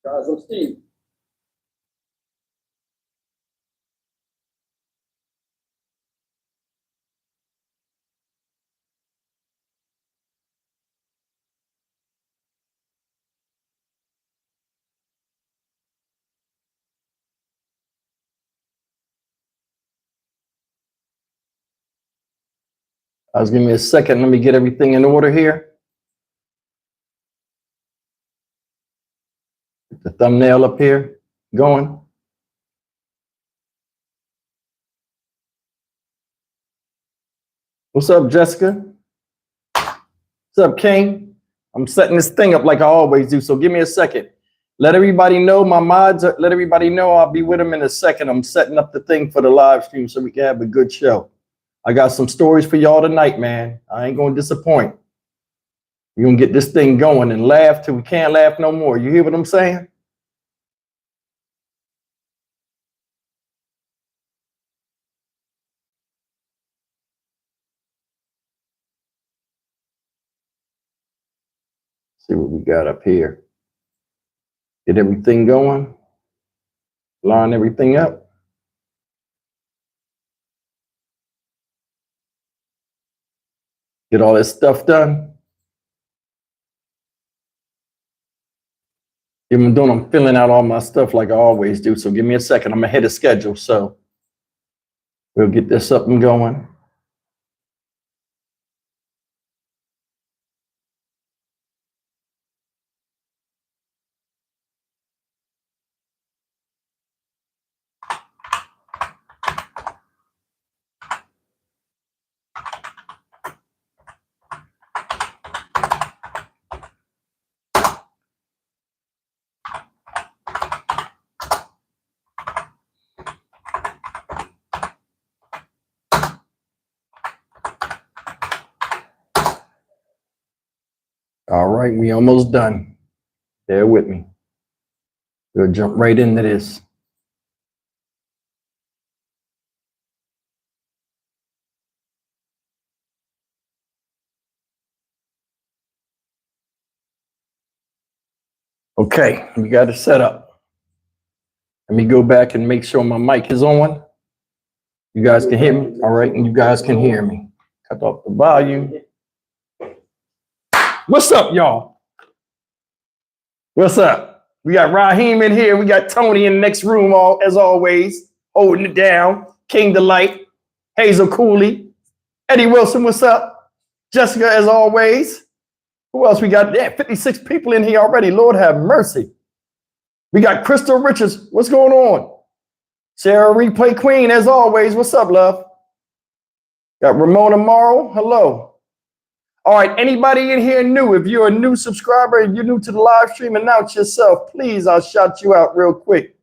Guys, I'm Steve. Give me a second. Let me get everything in order here. Get the thumbnail up here going. What's up, Jessica? What's up, King? I'm setting this thing up like I always do, so give me a second. Let everybody know my mods. Let everybody know I'll be with them in a second. I'm setting up the thing for the live stream so we can have a good show. I got some stories for y'all tonight, man. I ain't gonna disappoint. We're gonna get this thing going and laugh till we can't laugh no more. You hear what I'm saying? See what we got up here. Get everything going. Line everything up. Get all this stuff done. Even though I'm filling out all my stuff like I always do, so give me a second. I'm ahead of schedule, so we'll get this up and going. All right, we almost done. Bear with me. We'll jump right into this. Okay, we got it set up. Let me go back and make sure my mic is on. You guys can hear me? All right, and you guys can hear me. Cut off the volume. What's up, y'all? What's up? We got Raheem in here. We got Tony in the next room, as always, holding it down. King Delight, Hazel Cooley, Eddie Wilson, what's up? Jessica, as always. Who else we got? Yeah, 56 people in here already. Lord have mercy. We got Crystal Richards. What's going on? Sarah Replay Queen, as always. What's up, love? Got Ramona Morrow. Hello. All right, anybody in here new? If you're a new subscriber and you're new to the live stream, announce yourself. Please, I'll shout you out real quick.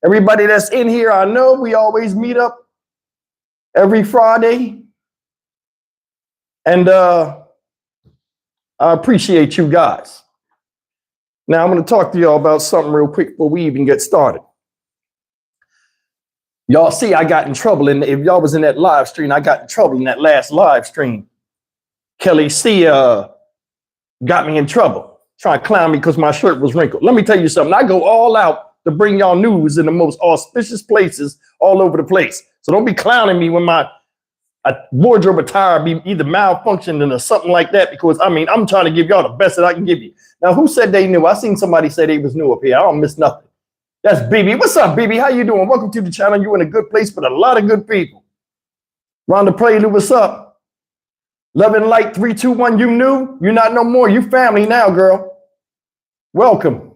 Everybody that's in here, I know we always meet up every Friday. And I appreciate you guys. Now, I'm going to talk to y'all about something real quick before we even get started. Y'all see, I got in trouble. If y'all was in that live stream, I got in trouble in that last live stream. Kelly C got me in trouble, trying to clown me because my shirt was wrinkled. Let me tell you something. I go all out to bring y'all news in the most auspicious places all over the place. So don't be clowning me when my wardrobe attire be either malfunctioning or something like that, because, I mean, I'm trying to give y'all the best that I can give you. Now, who said they knew? I seen somebody say they was new up here. I don't miss nothing. That's BB. What's up, BB? How you doing? Welcome to the channel. You in a good place with a lot of good people. Rhonda Prelude, what's up? Love and Light 321, you new? You not no more. You family now, girl. Welcome.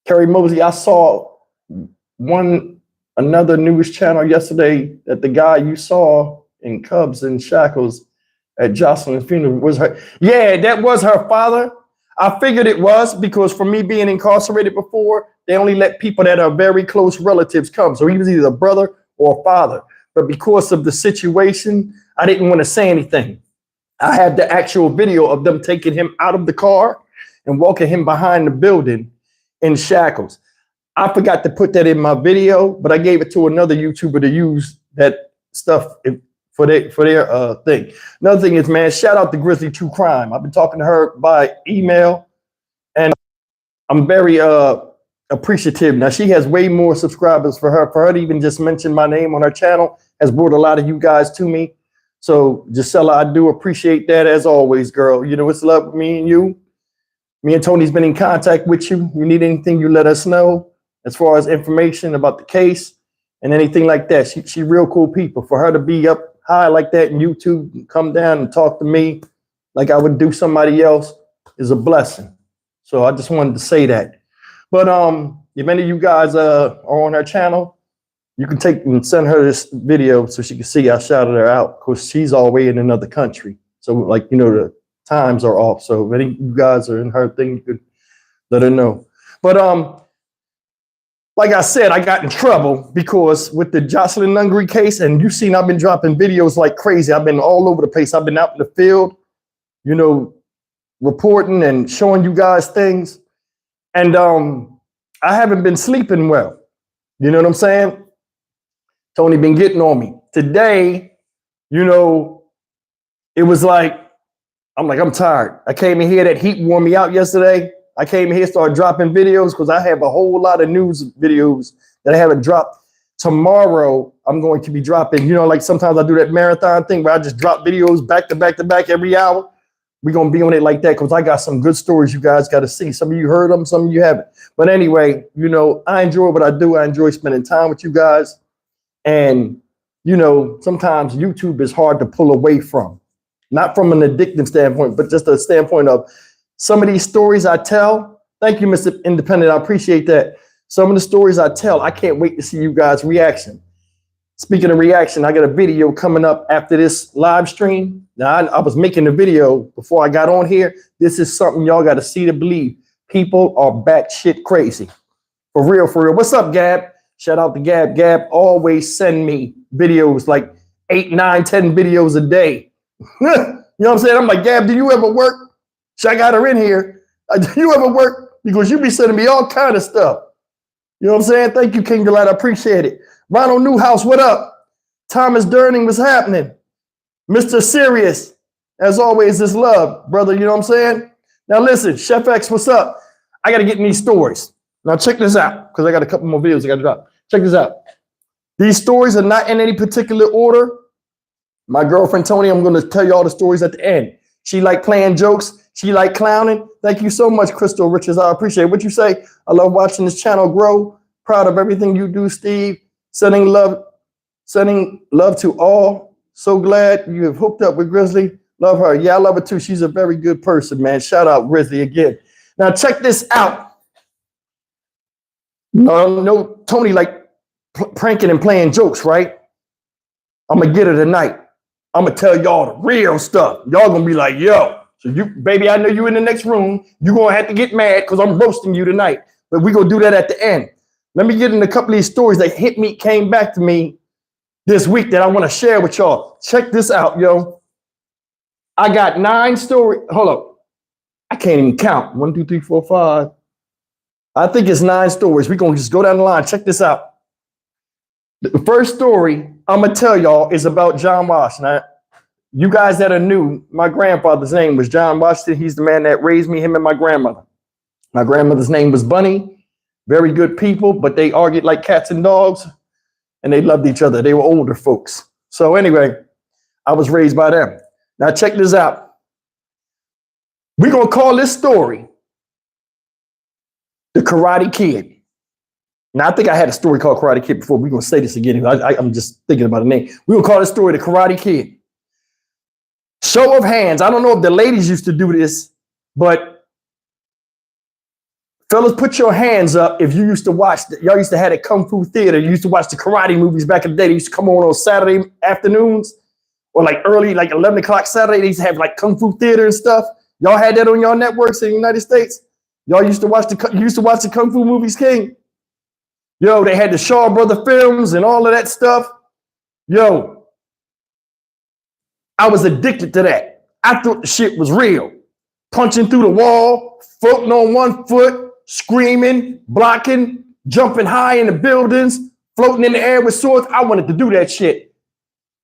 Kerry Mosey, I saw another news channel yesterday that the guy you saw in Cubs and Shackles at Jocelyn's funeral was her. Yeah, that was her father. I figured it was, because for me being incarcerated before, they only let people that are very close relatives come. So he was either a brother or a father. But because of the situation, I didn't want to say anything. I had the actual video of them taking him out of the car and walking him behind the building in shackles. I forgot to put that in my video, but I gave it to another YouTuber to use that stuff for their thing. Another thing is, man, shout out to Grizzly True Crime. I've been talking to her by email, and I'm very appreciative. Now she has way more subscribers. For her to even just mention my name on her channel has brought a lot of you guys to me. So Gisela, I do appreciate that as always, girl. You know, it's love with me and you. Me and Tony's been in contact with you. You need anything, you let us know as far as information about the case and anything like that. She real cool people. For her to be up high like that in YouTube and come down and talk to me like I would do somebody else is a blessing. So I just wanted to say that. But if any of you guys are on her channel, you can take and send her this video so she can see I shouted her out because she's all the way in another country. So like, you know, the times are off. So if any of you guys are in her thing, you could let her know. But like I said, I got in trouble because with the Jocelyn Nury case, and you've seen I've been dropping videos like crazy. I've been all over the place. I've been out in the field, you know, reporting and showing you guys things. And I haven't been sleeping well. You know what I'm saying? Tony been getting on me. Today, you know, it was like, I'm tired. I came in here, that heat wore me out yesterday. I came in here, started dropping videos because I have a whole lot of news videos that I haven't dropped. Tomorrow, I'm going to be dropping, you know, like sometimes I do that marathon thing where I just drop videos back to back to back every hour. We're going to be on it like that because I got some good stories you guys got to see. Some of you heard them, some of you haven't. But anyway, you know, I enjoy what I do. I enjoy spending time with you guys. And, you know, sometimes YouTube is hard to pull away from. Not from an addictive standpoint, but just a standpoint of some of these stories I tell. Thank you, Mr. Independent. I appreciate that. Some of the stories I tell, I can't wait to see you guys' reaction. Speaking of reaction, I got a video coming up after this live stream. Now, I was making a video before I got on here. This is something y'all got to see to believe. People are batshit crazy. For real, for real. What's up, Gab? Shout out to Gab. Gab always send me videos, like 8, 9, 10 videos a day. You know what I'm saying? I'm like, Gab, do you ever work? So I got her in here. Do you ever work? Because you be sending me all kind of stuff. You know what I'm saying? Thank you, King Delight. I appreciate it. Ronald Newhouse, what up? Thomas Durning, what's happening? Mr. Serious, as always, is love, brother. You know what I'm saying? Now listen, Chef X, what's up? I got to get in these stories. Now check this out, because I got a couple more videos I got to drop. Check this out. These stories are not in any particular order. My girlfriend, Tony, I'm going to tell you all the stories at the end. She like playing jokes. She like clowning. Thank you so much, Crystal Richards. I appreciate what you say. I love watching this channel grow. Proud of everything you do, Steve. Sending love to all. So glad you have hooked up with Grizzly. Love her. Yeah, I love her too. She's a very good person, man. Shout out Grizzly again. Now check this out. No, Tony like pranking and playing jokes, right? I'm gonna get her tonight. I'm gonna tell y'all the real stuff. Y'all gonna be like, yo. So you, baby, I know you in the next room. You're gonna have to get mad because I'm roasting you tonight. But we're gonna do that at the end. Let me get in a couple of these stories that came back to me this week that I want to share with y'all. Check this out, yo. I got 9 stories. Hold up. I can't even count. 1, 2, 3, 4, 5. I think it's 9 stories. We're gonna just go down the line. Check this out. The first story I'm gonna tell y'all is about John Washington. You guys that are new, my grandfather's name was John Washington. He's the man that raised me, him and my grandmother. My grandmother's name was Bunny. Very good people, but they argued like cats and dogs, and they loved each other. They were older folks. So anyway, I was raised by them. Now check this out. We're gonna call this story The Karate Kid. Now, I think I had a story called Karate Kid before. We're going to say this again. I'm just thinking about a name. We're going to call this story The Karate Kid. Show of hands. I don't know if the ladies used to do this, but fellas, put your hands up if you used to watch. Y'all used to have a Kung Fu theater. You used to watch the karate movies back in the day. They used to come on Saturday afternoons or like early, like 11 o'clock Saturday. They used to have like Kung Fu theater and stuff. Y'all had that on y'all networks in the United States. Y'all used to watch the Kung Fu movies, King. Yo, they had the Shaw Brother films and all of that stuff. Yo, I was addicted to that. I thought the shit was real. Punching through the wall, floating on one foot, screaming, blocking, jumping high in the buildings, floating in the air with swords. I wanted to do that shit.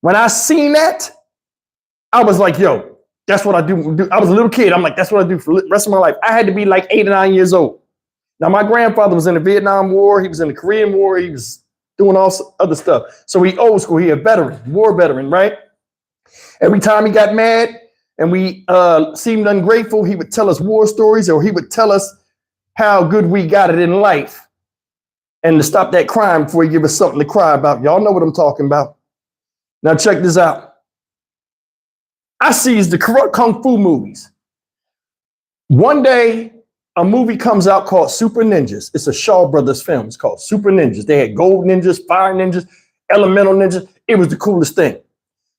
When I seen that, I was like, yo, that's what I do. I was a little kid. I'm like, that's what I do for the rest of my life. I had to be like 8 or 9 years old. Now, my grandfather was in the Vietnam War. He was in the Korean War. He was doing all other stuff. So he old school. He a veteran, war veteran, right? Every time he got mad and we seemed ungrateful, he would tell us war stories, or he would tell us how good we got it in life and to stop that crime before he give us something to cry about. Y'all know what I'm talking about. Now check this out. I sees the Kung Fu movies. One day, a movie comes out called Super Ninjas. It's a Shaw Brothers film. It's called Super Ninjas. They had gold ninjas, fire ninjas, elemental ninjas. It was the coolest thing.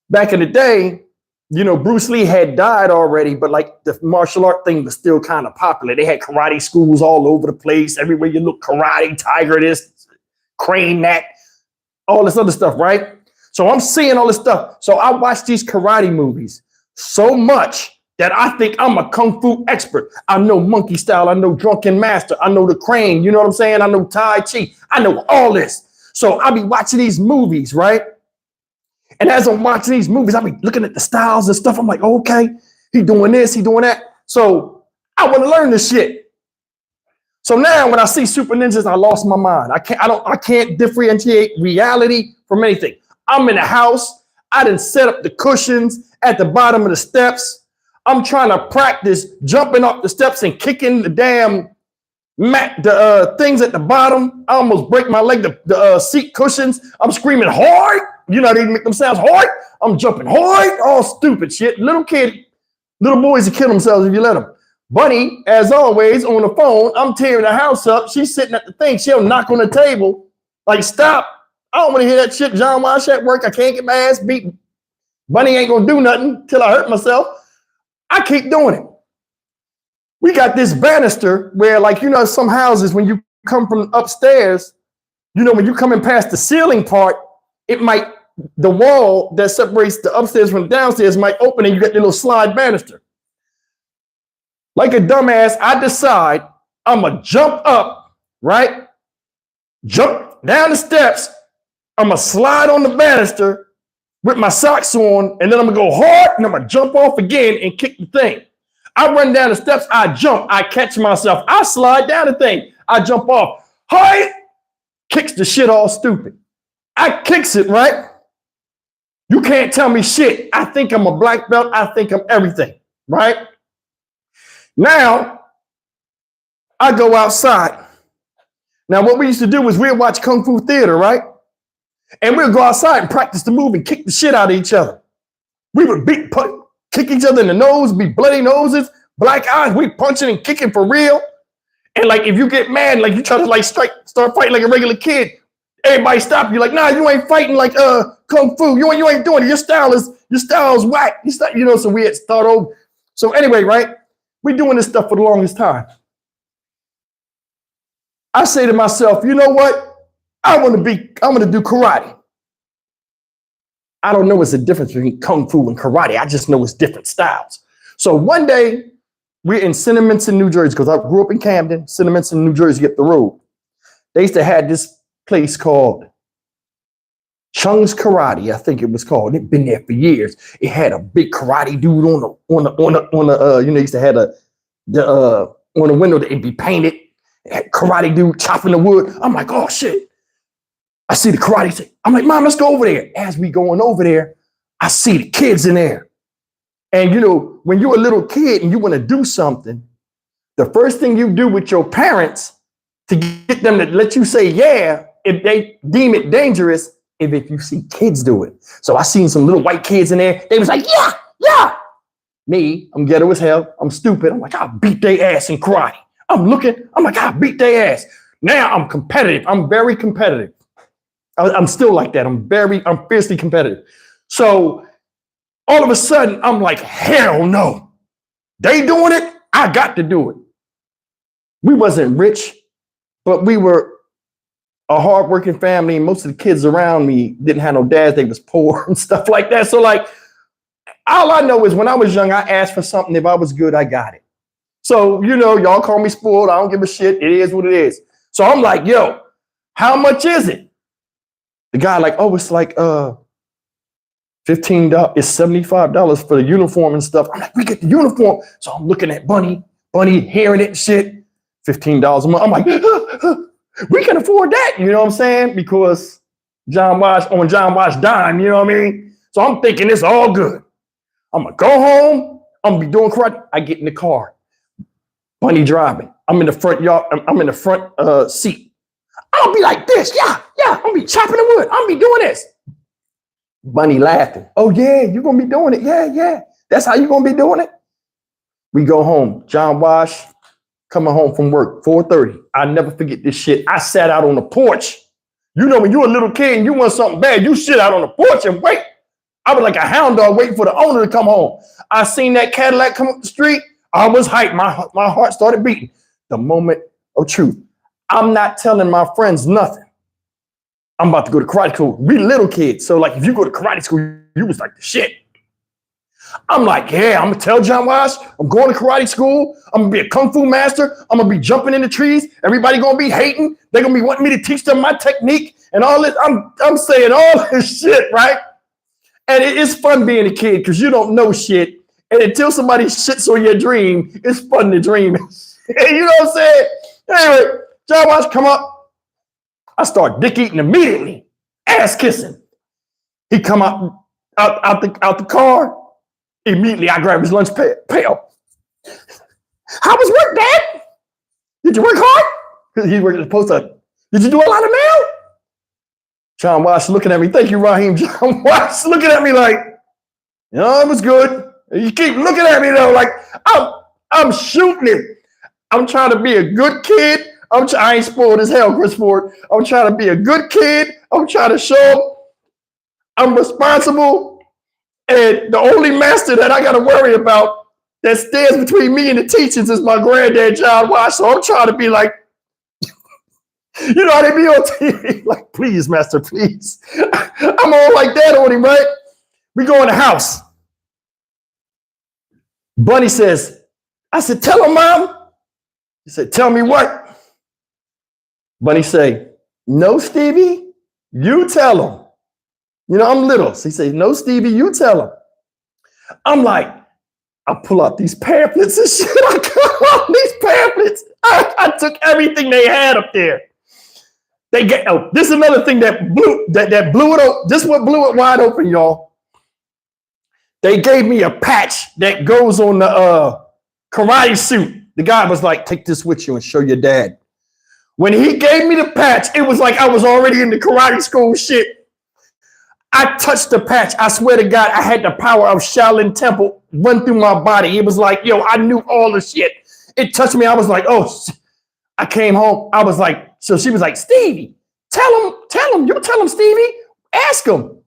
Back in the day, you know, Bruce Lee had died already, but like the martial art thing was still kind of popular. They had karate schools all over the place. Everywhere you look, karate, tiger, this, crane that, all this other stuff, right? So I'm seeing all this stuff. So I watch these karate movies so much that I think I'm a Kung Fu expert. I know monkey style. I know drunken master. I know the crane. You know what I'm saying? I know Tai Chi. I know all this. So I be watching these movies, right? And as I'm watching these movies, I be looking at the styles and stuff. I'm like, okay, he doing this, he doing that. So I want to learn this shit. So now when I see Super Ninjas, I lost my mind. I can't differentiate reality from anything. I'm in the house. I done set up the cushions at the bottom of the steps. I'm trying to practice jumping up the steps and kicking the damn mat, the things at the bottom. I almost break my leg, the seat cushions. I'm screaming hard. You know, they make them sounds hard. I'm jumping hard. All stupid shit. Little boys will kill themselves if you let them. Bunny, as always, on the phone. I'm tearing the house up. She's sitting at the thing. She'll knock on the table. Like, stop. I don't want to hear that shit. John Wash at work. I can't get my ass beat. Bunny ain't going to do nothing till I hurt myself. I keep doing it. We got this banister where, like, you know, some houses, when you come from upstairs, you know, when you coming past the ceiling part, it might, the wall that separates the upstairs from the downstairs might open and you get the little slide banister. Like a dumbass, I decide I'm going to jump up, right? Jump down the steps. I'm going to slide on the banister with my socks on, and then I'm going to go hard, and I'm going to jump off again and kick the thing. I run down the steps. I jump. I catch myself. I slide down the thing. I jump off. Hi! Kicks the shit all stupid. I kicks it, right? You can't tell me shit. I think I'm a black belt. I think I'm everything, right? Now, I go outside. Now, what we used to do is we'd watch Kung Fu theater, right? And we'd go outside and practice the move and kick the shit out of each other. We would kick each other in the nose, be bloody noses, black eyes. We punching and kicking for real. And like, if you get mad, like you try to like start fighting like a regular kid, everybody stop you. Like, nah, you ain't fighting like Kung Fu. You ain't doing it. Your style is whack. You know, so we had to start over. So anyway, right? We doing this stuff for the longest time. I say to myself, you know what? I'm going to do karate. I don't know what's the difference between Kung Fu and karate. I just know it's different styles. So one day we're in Cinnaminson, New Jersey, because I grew up in Camden, Cinnaminson, New Jersey, up the road. They used to have this place called Chung's Karate, I think it was called. It'd been there for years. It had a big karate dude on the you know, used to have on the window that it'd be painted. It had karate dude chopping the wood. I'm like, oh shit. I see the karate thing. I'm like, Mom, let's go over there. As we going over there, I see the kids in there. And you know, when you're a little kid and you want to do something, the first thing you do with your parents to get them to let you say yeah, if they deem it dangerous, if you see kids do it. So I seen some little white kids in there. They was like, yeah, yeah. Me, I'm ghetto as hell. I'm stupid. I'm like, I'll beat their ass in karate. I'm like, I'll beat their ass. Now I'm competitive. I'm very competitive. I'm still like that. I'm fiercely competitive. So all of a sudden, I'm like, hell no. They doing it. I got to do it. We wasn't rich, but we were a hardworking family. And most of the kids around me didn't have no dads. They was poor and stuff like that. So like, all I know is when I was young, I asked for something. If I was good, I got it. So, you know, y'all call me spoiled. I don't give a shit. It is what it is. So I'm like, yo, how much is it? The guy like, oh, it's like $15. It's $75 for the uniform and stuff. I'm like, we get the uniform. So I'm looking at Bunny hearing it and shit. $15 a month. I'm like, we can afford that. You know what I'm saying? Because John Wash dime, you know what I mean? So I'm thinking it's all good. I'm gonna go home. I'm gonna be doing karate. I get in the car. Bunny driving. I'm in the front yard. I'm in the front seat. I'll be like this. Yeah. I'm gonna be chopping the wood. I'm gonna be doing this. Bunny laughing. Oh yeah, you're gonna be doing it. Yeah. That's how you're gonna be doing it. We go home. John Wash coming home from work, 4:30. I never forget this shit. I sat out on the porch. You know, when you're a little kid and you want something bad, you sit out on the porch and wait. I was like a hound dog waiting for the owner to come home. I seen that Cadillac come up the street. I was hyped. My heart started beating. The moment of truth. I'm not telling my friends nothing. I'm about to go to karate school. We little kids. So like if you go to karate school, you was like the shit. I'm like, yeah, I'm gonna tell John Wash, I'm going to karate school. I'm gonna be a kung fu master. I'm gonna be jumping in the trees. Everybody gonna be hating. They're gonna be wanting me to teach them my technique and all this. I'm saying all this shit, right? And it is fun being a kid because you don't know shit. And until somebody shits on your dream, it's fun to dream. You know what I'm saying? Anyway, John Wash come up. I start dick eating immediately, ass kissing. He come out the car. Immediately, I grab his lunch pail. How was work, Dad? Did you work hard? He worked at the post office. Did you do a lot of mail? John Wash looking at me. Thank you, Raheem. John Wash looking at me like, you know, it was good. You keep looking at me though, like I'm shooting it. I'm trying to be a good kid. I ain't spoiled as hell, Chris Ford. I'm trying to be a good kid. I'm trying to show I'm responsible. And the only master that I got to worry about that stands between me and the teachers is my granddad, John Wash. So I'm trying to be like, you know how they be on TV? Like, please, master, please. I'm all like that on him, right? We go in the house. Bunny says, I said, tell him, Mom. He said, tell me what? Bunny say, no, Stevie, you tell him. You know, I'm little. So he says, no, Stevie, you tell him. I'm like, I pull out these pamphlets and shit. I cut out these pamphlets. I took everything they had up there. They get, oh, this is another thing that blew it open. This is what blew it wide open, y'all. They gave me a patch that goes on the karate suit. The guy was like, take this with you and show your dad. When he gave me the patch, it was like I was already in the karate school shit. I touched the patch. I swear to God, I had the power of Shaolin Temple run through my body. It was like, yo, I knew all the shit. It touched me. I was like, oh, I came home. I was like, so she was like, Stevie, tell him, you tell him, Stevie, ask him.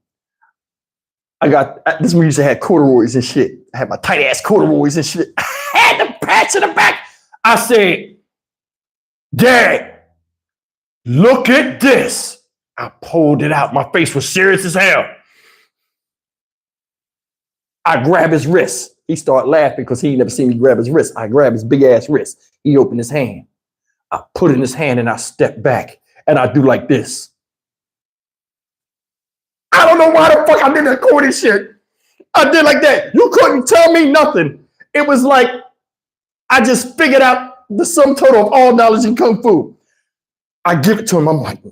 I got, this is when we used to have corduroys and shit. I had my tight ass corduroys and shit. I had the patch in the back. I said, Dad, look at this. I pulled it out. My face was serious as hell. I grab his wrist. He started laughing because he ain't never seen me grab his wrist. I grab his big ass wrist. He opened his hand. I put it in his hand and I step back and I do like this. I don't know why the fuck I did that corny shit. I did like that. You couldn't tell me nothing. It was like I just figured out the sum total of all knowledge in Kung Fu. I give it to him. I'm like,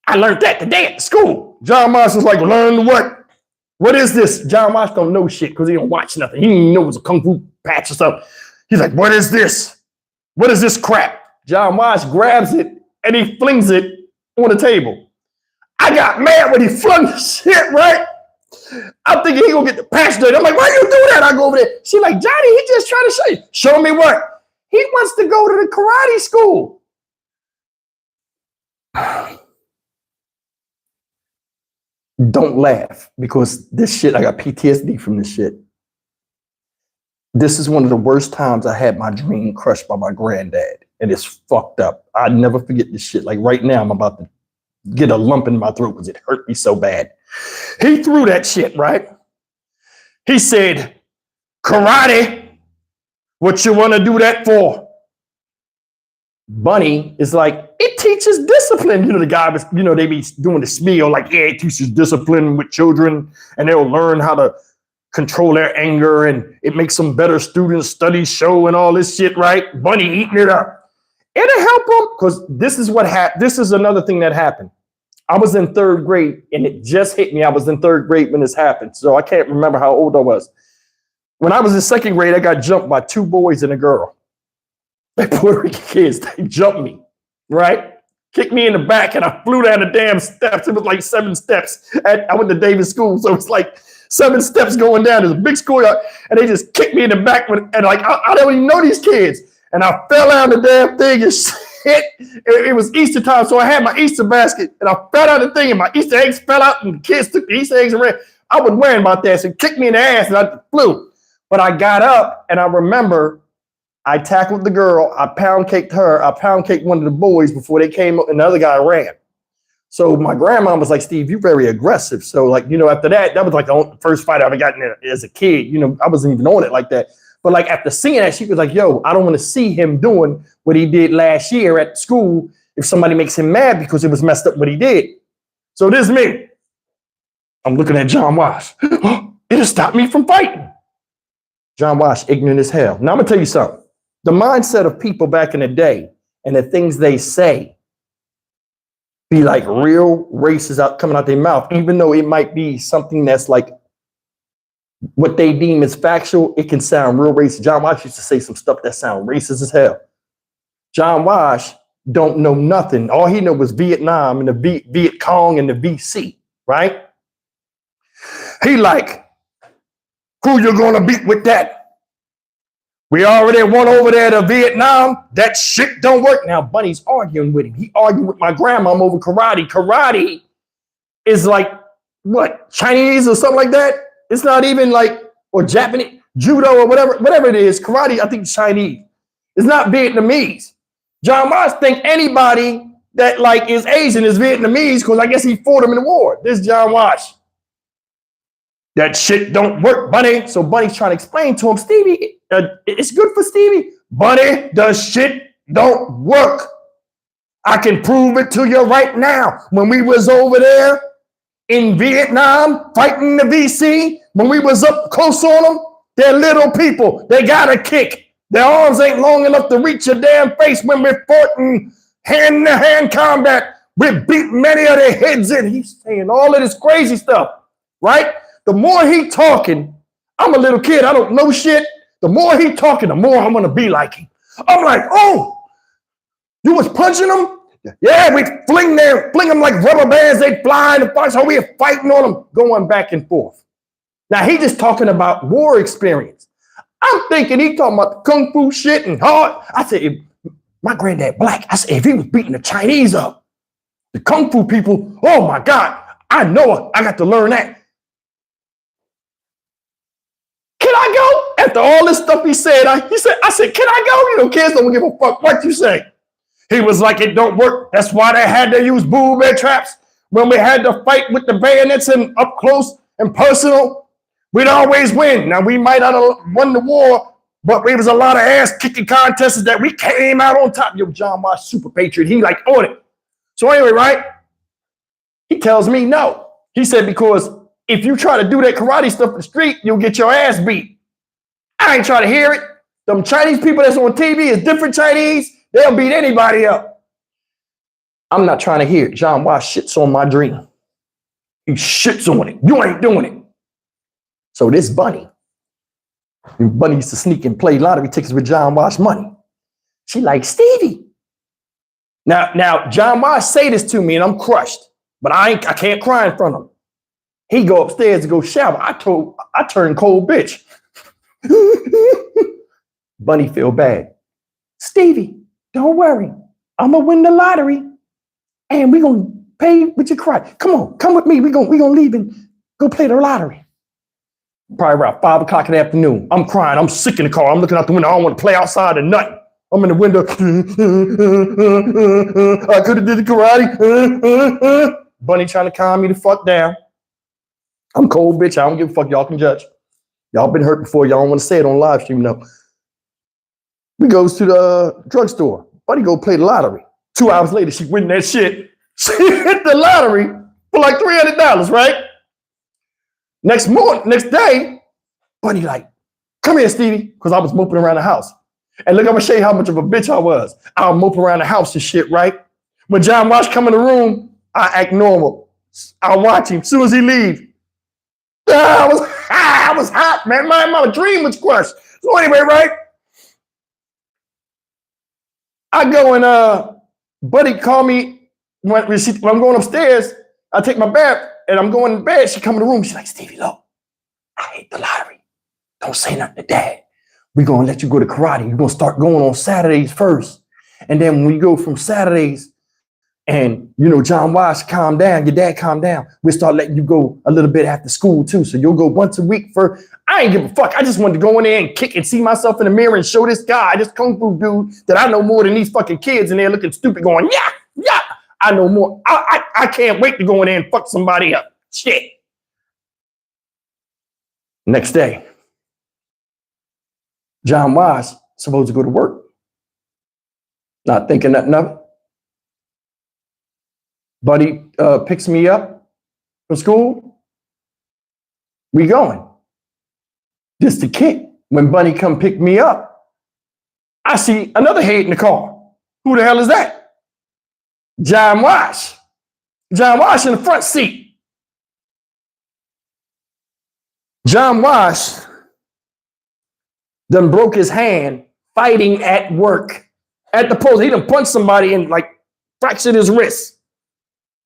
I learned that today at school. John Moss was like, learn what? What is this? John Moss don't know shit because he don't watch nothing. He didn't know it was a Kung Fu patch or something. He's like, what is this? What is this crap? John Moss grabs it and he flings it on the table. I got mad when he flung the shit, right? I'm thinking he gonna get the patch dirty. I'm like, why you do that? I go over there. She's like, Johnny, he just trying to show you. Show me what? He wants to go to the karate school. Don't laugh because this shit, I got PTSD from this shit. This is one of the worst times I had my dream crushed by my granddad. And it's fucked up. I never forget this shit. Like right now, I'm about to get a lump in my throat because it hurt me so bad. He threw that shit, right? He said, karate, what you want to do that for? Bunny is like, it teaches discipline. You know, the guy was, you know, they be doing the spiel like, yeah, it teaches discipline with children and they'll learn how to control their anger and it makes them better students, studies show and all this shit, right? Bunny eating it up. It'll help them because this is what happened. This is another thing that happened. I was in 3rd grade and it just hit me. I was in 3rd grade when this happened. So I can't remember how old I was. When I was in 2nd grade, I got jumped by 2 boys and a girl. They Puerto Rican kids, they jumped me, right? Kicked me in the back and I flew down the damn steps. It was like 7 steps. I went to Davis School, so it's like 7 steps going down. There's a big schoolyard, and they just kicked me in the back. And like, I don't even know these kids. And I fell down the damn thing and shit. It was Easter time, so I had my Easter basket, and I fell out the thing, and my Easter eggs fell out, and the kids took the Easter eggs and ran. I wasn't worrying about that, so it kicked me in the ass, and I flew. But I got up, and I remember I tackled the girl, I pound caked her, I pound caked one of the boys before they came up, and the other guy ran. So my grandma was like, Steve, you're very aggressive. So like, you know, after that was like the first fight I ever got in as a kid. You know, I wasn't even on it like that. But like after seeing that, she was like, yo, I don't want to see him doing what he did last year at school if somebody makes him mad because it was messed up what he did. So this is me. I'm looking at John Wash. It'll stop me from fighting. John Wash, ignorant as hell. Now I'm gonna tell you something. The mindset of people back in the day and the things they say be like real races out coming out their mouth, even though it might be something that's like what they deem as factual, it can sound real racist. John Wash used to say some stuff that sound racist as hell. John Wash don't know nothing. All he know was Vietnam and the Viet Cong and the VC, right? He like, who you gonna beat with that? We already won over there to Vietnam. That shit don't work. Now, Bunny's arguing with him. He argued with my grandma over karate. Karate is like, what, Chinese or something like that? It's not even like, or Japanese, judo or whatever it is. Karate, I think Chinese. It's not Vietnamese. John Moss think anybody that like is Asian is Vietnamese because I guess he fought him in the war. This is John Wash. That shit don't work, Bunny. So Bunny's trying to explain to him, Stevie, it's good for Stevie. Bunny, the shit don't work. I can prove it to you right now. When we was over there in Vietnam fighting the VC, when we was up close on them, they're little people. They got a kick. Their arms ain't long enough to reach your damn face. When we fought in hand-to-hand combat, we beat many of their heads in. He's saying all of this crazy stuff, right? The more he talking, I'm a little kid, I don't know shit. The more he talking, the more I'm gonna be like him. I'm like, oh, you was punching them? Yeah, we fling them like rubber bands, they fly in the fight, so we are fighting on them, going back and forth. Now he just talking about war experience. I'm thinking he talking about the kung fu shit and hard. I said, if my granddad black, I said, if he was beating the Chinese up, the kung fu people, oh my God, I know I got to learn that. Can I go? After all this stuff he said, I said, can I go? You know, kids don't give a fuck what you say. He was like, it don't work. That's why they had to use bull bear traps. When we had to fight with the bayonets and up close and personal, we'd always win. Now, we might not have won the war, but there was a lot of ass-kicking contests that we came out on top. Yo, John Wash, super patriot. He like on it. So anyway, right? He tells me no. He said, because if you try to do that karate stuff in the street, you'll get your ass beat. I ain't trying to hear it. Them Chinese people that's on TV is different Chinese. They'll beat anybody up. I'm not trying to hear it. John Wash shits on my dream. He shits on it. You ain't doing it. So this Bunny used to sneak and play lottery tickets with John Wash money. She like, Stevie. Now John Wash say this to me and I'm crushed, but I can't cry in front of him. He go upstairs to go shower. I turned cold bitch. Bunny feel bad. Stevie, don't worry. I'm gonna win the lottery and we gonna pay with your cry. Come on, come with me. We gonna leave and go play the lottery. Probably around 5 o'clock in the afternoon. I'm crying. I'm sick in the car. I'm looking out the window. I don't want to play outside or nothing. I'm in the window. I could have did the karate. Bunny trying to calm me the fuck down. I'm cold, bitch. I don't give a fuck. Y'all can judge. Y'all been hurt before. Y'all don't want to say it on live stream, though. We goes to the drugstore. Buddy go play the lottery. 2 hours later, she win that shit. She hit the lottery for like $300, right? Next day, Bunny like, come here, Stevie, because I was moping around the house. And look, I'm gonna show you how much of a bitch I was. I'll mope around the house and shit, right? When John Watch come in the room, I act normal. I'll watch him. As soon as he leave, I was hot, man. My dream was crushed. So anyway, right? I go and Buddy called me when I'm going upstairs. I take my bath and I'm going to bed. She come in the room. She's like, Stevie, look, I hate the lottery. Don't say nothing to Dad. We're going to let you go to karate. You're going to start going on Saturdays first. And then when you go from Saturdays and, you know, John Watch, calm down, your dad calm down, we'll start letting you go a little bit after school too. So you'll go once a week for, I ain't give a fuck. I just wanted to go in there and kick and see myself in the mirror and show this guy, this kung fu dude, that I know more than these fucking kids in there looking stupid going, yeah, yeah. I know more. I can't wait to go in there and fuck somebody up. Shit. Next day, John Watch supposed to go to work. Not thinking nothing of it. Buddy picks me up from school. We going. Just the kick. When Bunny come pick me up, I see another head in the car. Who the hell is that? John Watch. John Watch in the front seat. John Watch done broke his hand fighting at work. At the post, he done punched somebody and like fractured his wrist.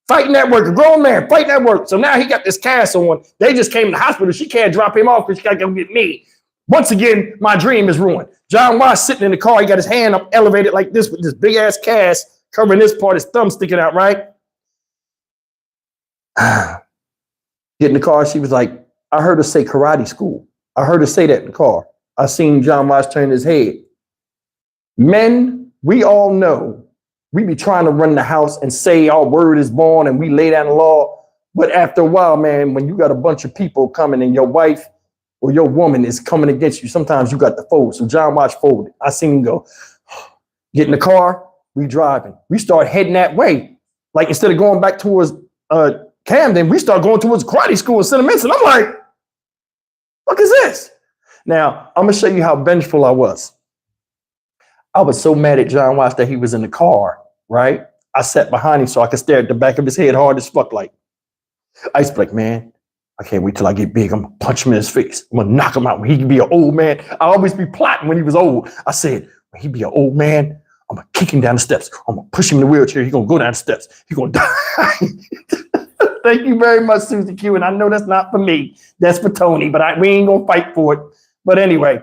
Fighting at work, a grown man fighting at work. So now he got this cast on. They just came to the hospital. She can't drop him off because she got to go get me. Once again, my dream is ruined. John Watch sitting in the car. He got his hand up elevated like this with this big ass cast covering this part, his thumb sticking out, right? Get in the car. She was like, I heard her say karate school. I heard her say that in the car. I seen John Watch turn his head. Men, we all know we be trying to run the house and say our word is born and we lay down the law. But after a while, man, when you got a bunch of people coming and your wife or your woman is coming against you, sometimes you got to fold. So John Watch folded. I seen him go, get in the car, we driving. We start heading that way. Like instead of going back towards Camden, we start going towards karate school in St. Vincent. I'm like, what is this? Now, I'm going to show you how vengeful I was. I was so mad at John Watch that he was in the car, right? I sat behind him so I could stare at the back of his head hard as fuck. Like, I used to be like, man, I can't wait till I get big. I'm going to punch him in his face. I'm going to knock him out when he can be an old man. I always be plotting when he was old. I said, when he be an old man, I'm going to kick him down the steps. I'm going to push him in the wheelchair. He's going to go down the steps. He's going to die. Thank you very much, Susie Q. And I know that's not for me. That's for Tony, but we ain't going to fight for it. But anyway,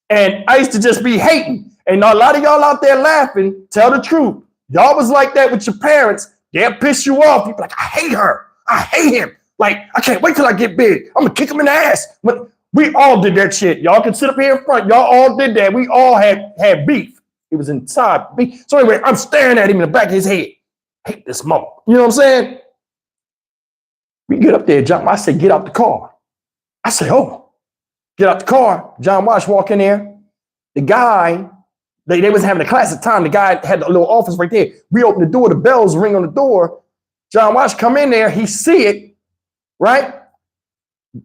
and I used to just be hating. And a lot of y'all out there laughing, tell the truth. Y'all was like that with your parents. They'll piss you off. You be like, I hate her. I hate him. Like, I can't wait till I get big. I'm going to kick him in the ass. But we all did that shit. Y'all can sit up here in front. Y'all all did that. We all had beef. It was inside beef. So anyway, I'm staring at him in the back of his head. Hate this mother. You know what I'm saying? We get up there. John Watch said, get out the car. I say, oh, get out the car. John Watch walk in there. The guy, they was having a class at the time. The guy had a little office right there. We open the door. The bells ring on the door. John Watch come in there. He see it, right?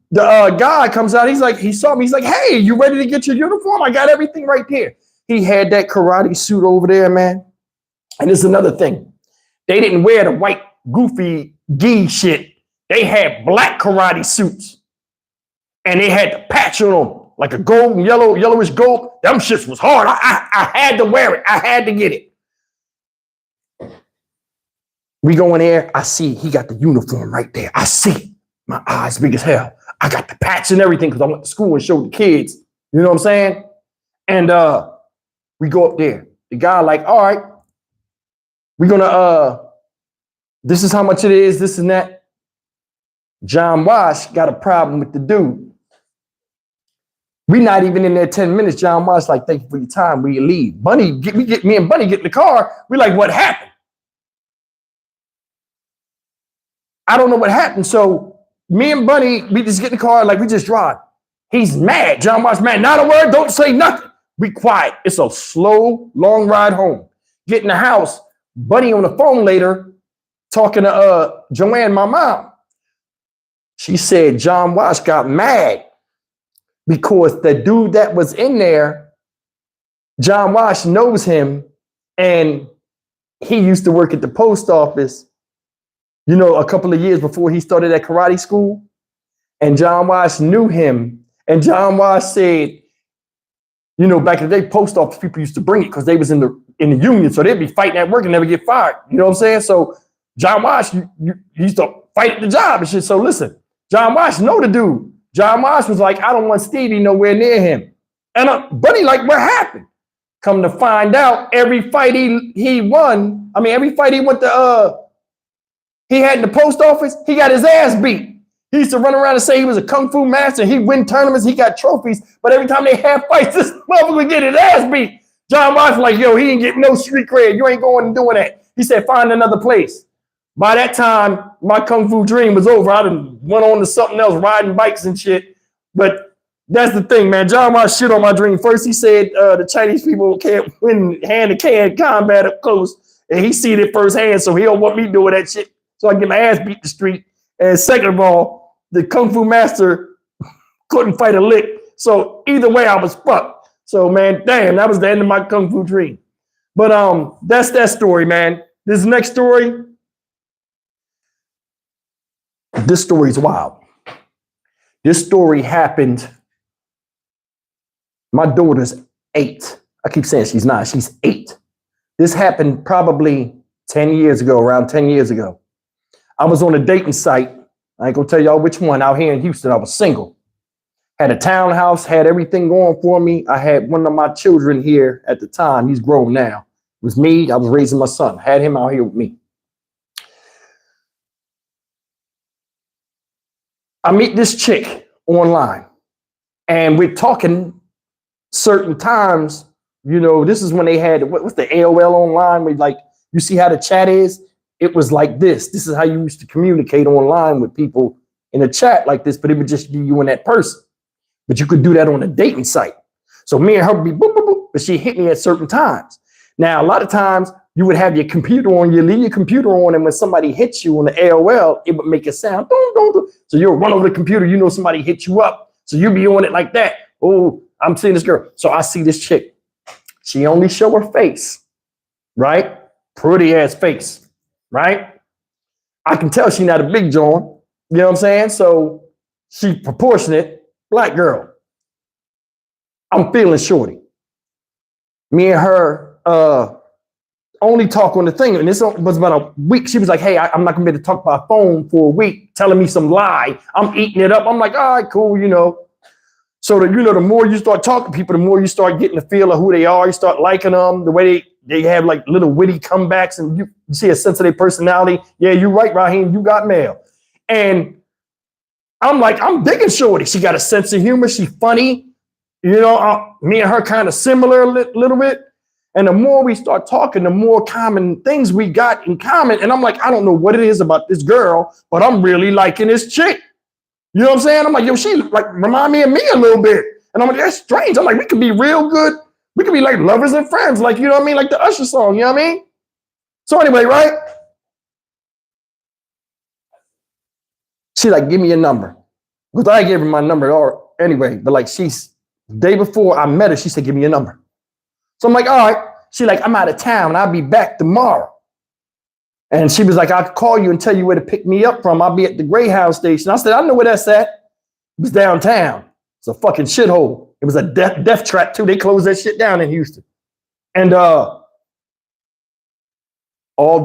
The guy comes out. He's like, he saw me. He's like, hey, you ready to get your uniform? I got everything right there. He had that karate suit over there, man. And there's another thing. They didn't wear the white goofy gi shit. They had black karate suits. And they had the patch on them, like a gold and yellowish gold. Them shits was hard. I had to wear it. I had to get it. We go in there. I see he got the uniform right there. I see it. My eyes big as hell. I got the patch and everything because I went to school and showed the kids. You know what I'm saying? And we go up there. The guy like, all right, we're gonna this is how much it is, this and that. John Watch got a problem with the dude. We not even in there 10 minutes. John Watch like, thank you for your time. We leave. Me and Bunny get in the car. We like, what happened? I don't know what happened. So me and Bunny, we just get in the car, like we just drive. He's mad. John Watch mad. Not a word. Don't say nothing. We quiet. It's a slow, long ride home. Get in the house. Bunny on the phone later talking to Joanne, my mom. She said John Watch got mad because the dude that was in there, John Wash knows him, and he used to work at the post office, you know, a couple of years before he started at karate school. And John Wash knew him. And John Wash said, you know, back in the day, post office people used to bring it because they was in the union, so they'd be fighting at work and never get fired. You know what I'm saying? So John Wash he used to fight at the job and shit. So listen, John Wash know the dude. John Wash was like, I don't want Stevie nowhere near him. And Buddy like, what happened? Come to find out, every fight he won, I mean, every fight he went to, he had in the post office, he got his ass beat. He used to run around and say he was a kung fu master. He'd win tournaments, he got trophies, but every time they had fights, this motherfucker would get his ass beat. John Wash was like, yo, he ain't getting no street cred. You ain't going and doing that. He said, find another place. By that time, my kung fu dream was over. I done went on to something else, riding bikes and shit. But that's the thing, man. John Wash shit on my dream. First, he said the Chinese people can't win hand-to-hand combat up close. And he seen it firsthand, so he don't want me doing that shit. So I get my ass beat the street. And second of all, the Kung Fu master couldn't fight a lick. So either way, I was fucked. So, man, damn, that was the end of my Kung Fu dream. But that's that story, man. This next story, this story is wild. This story happened. My daughter's 8. I keep saying she's 9. She's 8. This happened probably 10 years ago, around 10 years ago. I was on a dating site. I ain't gonna tell y'all which one. Out here in Houston, I was single. Had a townhouse, had everything going for me. I had one of my children here at the time. He's grown now. It was me. I was raising my son. Had him out here with me. I meet this chick online, and we're talking certain times. You know, this is when they had, what's the AOL online? Where like, you see how the chat is? It was like this. This is how you used to communicate online with people in a chat like this, but it would just be you and that person. But you could do that on a dating site. So me and her would be boop, boop, boop, but she hit me at certain times. Now, a lot of times you would have your computer on, you leave your computer on, and when somebody hits you on the AOL, it would make a sound. Dun, dun, dun. So you'll run over the computer, you know somebody hit you up. So you be on it like that. Oh, I'm seeing this girl. So I see this chick. She only show her face, right? Pretty ass face. Right? I can tell she's not a big John. You know what I'm saying? So she proportionate, black girl. I'm feeling shorty. Me and her only talk on the thing. And this was about a week. She was like, hey, I'm not gonna be able to talk by phone for a week, telling me some lie. I'm eating it up. I'm like, all right, cool, you know. So that, you know, the more you start talking to people, the more you start getting the feel of who they are. You start liking them, the way they have like little witty comebacks, and you see a sense of their personality. Yeah, you're right, Raheem, you got mail. And I'm like, I'm digging shorty. She got a sense of humor. She's funny. You know, me and her kind of similar a little bit. And the more we start talking, the more common things we got in common. And I'm like, I don't know what it is about this girl, but I'm really liking this chick. You know what I'm saying? I'm like, yo, she like remind me of me a little bit. And I'm like, that's strange. I'm like, we could be real good. We could be like lovers and friends. Like, you know what I mean? Like the Usher song, you know what I mean? So anyway, right? She like, give me your number. Because I gave her my number or anyway, but like she's the day before I met her, she said, give me your number. So I'm like, all right. She like, I'm out of town. I'll be back tomorrow. And she was like, I'll call you and tell you where to pick me up from. I'll be at the Greyhound station. I said, I know where that's at. It was downtown. It's a fucking shithole. It was a death trap too. They closed that shit down in Houston. And all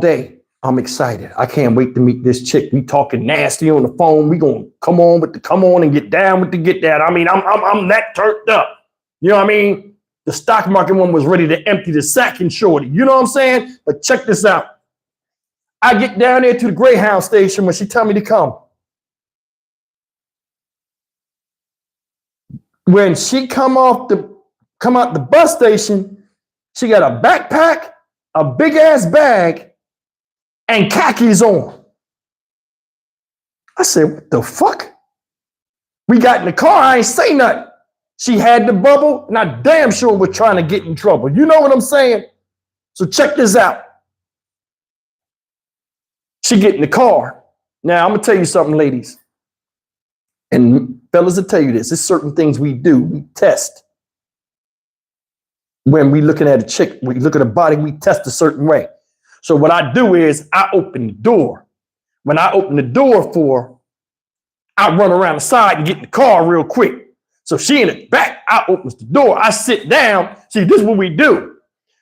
day, I'm excited. I can't wait to meet this chick. We talking nasty on the phone. We gonna come on and get down with the get down. I mean, I'm that turned up. You know what I mean? The stock market one was ready to empty the sack and shorty. You know what I'm saying? But check this out. I get down there to the Greyhound station when she tell me to come. When she come out the bus station, she got a backpack, a big ass bag, and khakis on. I said, what the fuck? We got in the car, I ain't say nothing. She had the bubble, and I damn sure was trying to get in trouble. You know what I'm saying? So check this out. She get in the car. Now, I'm going to tell you something, ladies. And fellas will tell you this, there's certain things we do, we test. When we looking at a chick, we look at a body, we test a certain way. So what I do is I open the door. When I open the door for her, I run around the side and get in the car real quick. So she in the back, I opens the door, I sit down. See, this is what we do.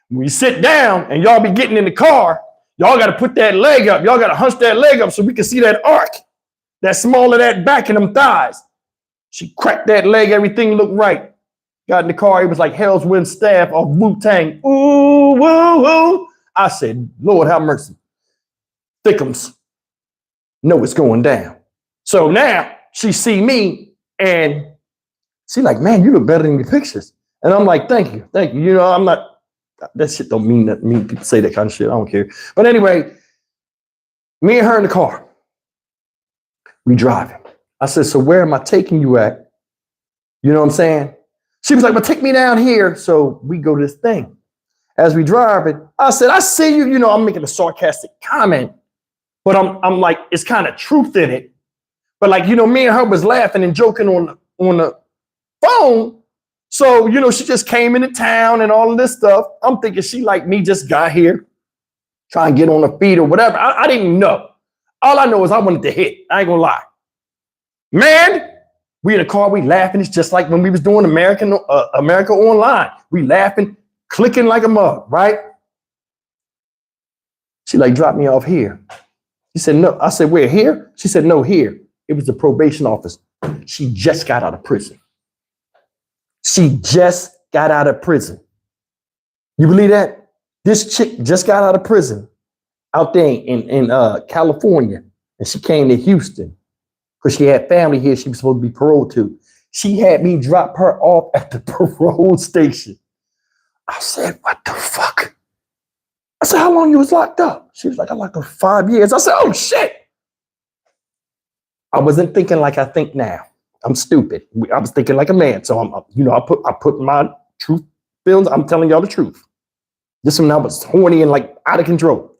When we sit down and y'all be getting in the car, y'all got to put that leg up. Y'all got to hunch that leg up so we can see that arc, that small of that back and them thighs. She cracked that leg, everything looked right. Got in the car, it was like Hell's Wind Staff off Wu-Tang. Ooh, woo, woo. I said, Lord have mercy. Thickums. Know it's going down. So now she see me and she like, man, you look better than your pictures. And I'm like, thank you. You know, I'm not, that shit don't mean nothing. Me, people say that kind of shit. I don't care. But anyway, me and her in the car. We driving. I said, so where am I taking you at? You know what I'm saying? She was like, well, take me down here. So we go to this thing. As we drive it, I said, I see you. You know, I'm making a sarcastic comment, but I'm like, it's kind of truth in it. But like, you know, me and her was laughing and joking on the phone. So, you know, she just came into town and all of this stuff. I'm thinking she like me, just got here, trying to get on her feet or whatever. I didn't know. All I know is I wanted to hit. I ain't gonna lie. Man, we in the car, we laughing. It's just like when we was doing America Online. We laughing, clicking like a mug, right? She like, drop me off here. She said, no. I said, where, here? She said, no, here. It was the probation office. She just got out of prison. She just got out of prison. You believe that? This chick just got out of prison out there in California. And she came to Houston because she had family here she was supposed to be paroled to. She had me drop her off at the parole station. I said, what the fuck? I said, how long you was locked up? She was like, I locked up 5 years. I said, oh shit. I wasn't thinking like I think now. I'm stupid. I was thinking like a man. So I'm, you know, I put my truth feelings. I'm telling y'all the truth. This one I was horny and like out of control.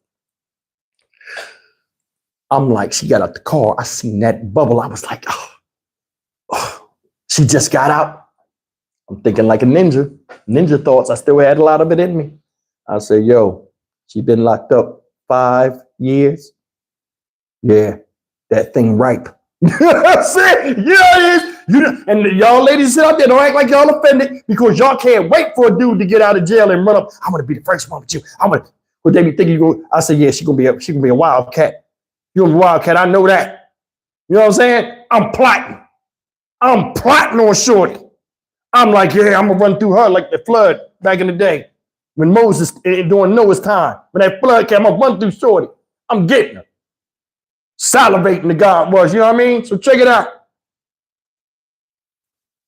I'm like, she got out the car. I seen that bubble. I was like, oh. She just got out. I'm thinking like a ninja. Ninja thoughts. I still had a lot of it in me. I said, yo, she been locked up 5 years. Yeah, that thing ripe. I said, yeah, it is. You know, and y'all ladies sit out there, don't act like y'all offended because y'all can't wait for a dude to get out of jail and run up. I'm gonna be the first one with you. What they be thinking you go. I said, yeah, she gonna be a wildcat. You're a wildcat. I know that. You know what I'm saying? I'm plotting on shorty. I'm like, yeah, I'm gonna run through her like the flood back in the day when Moses during Noah's time. When that flood came, I'm gonna run through shorty. I'm getting her. Salivating the God was, you know what I mean? So check it out.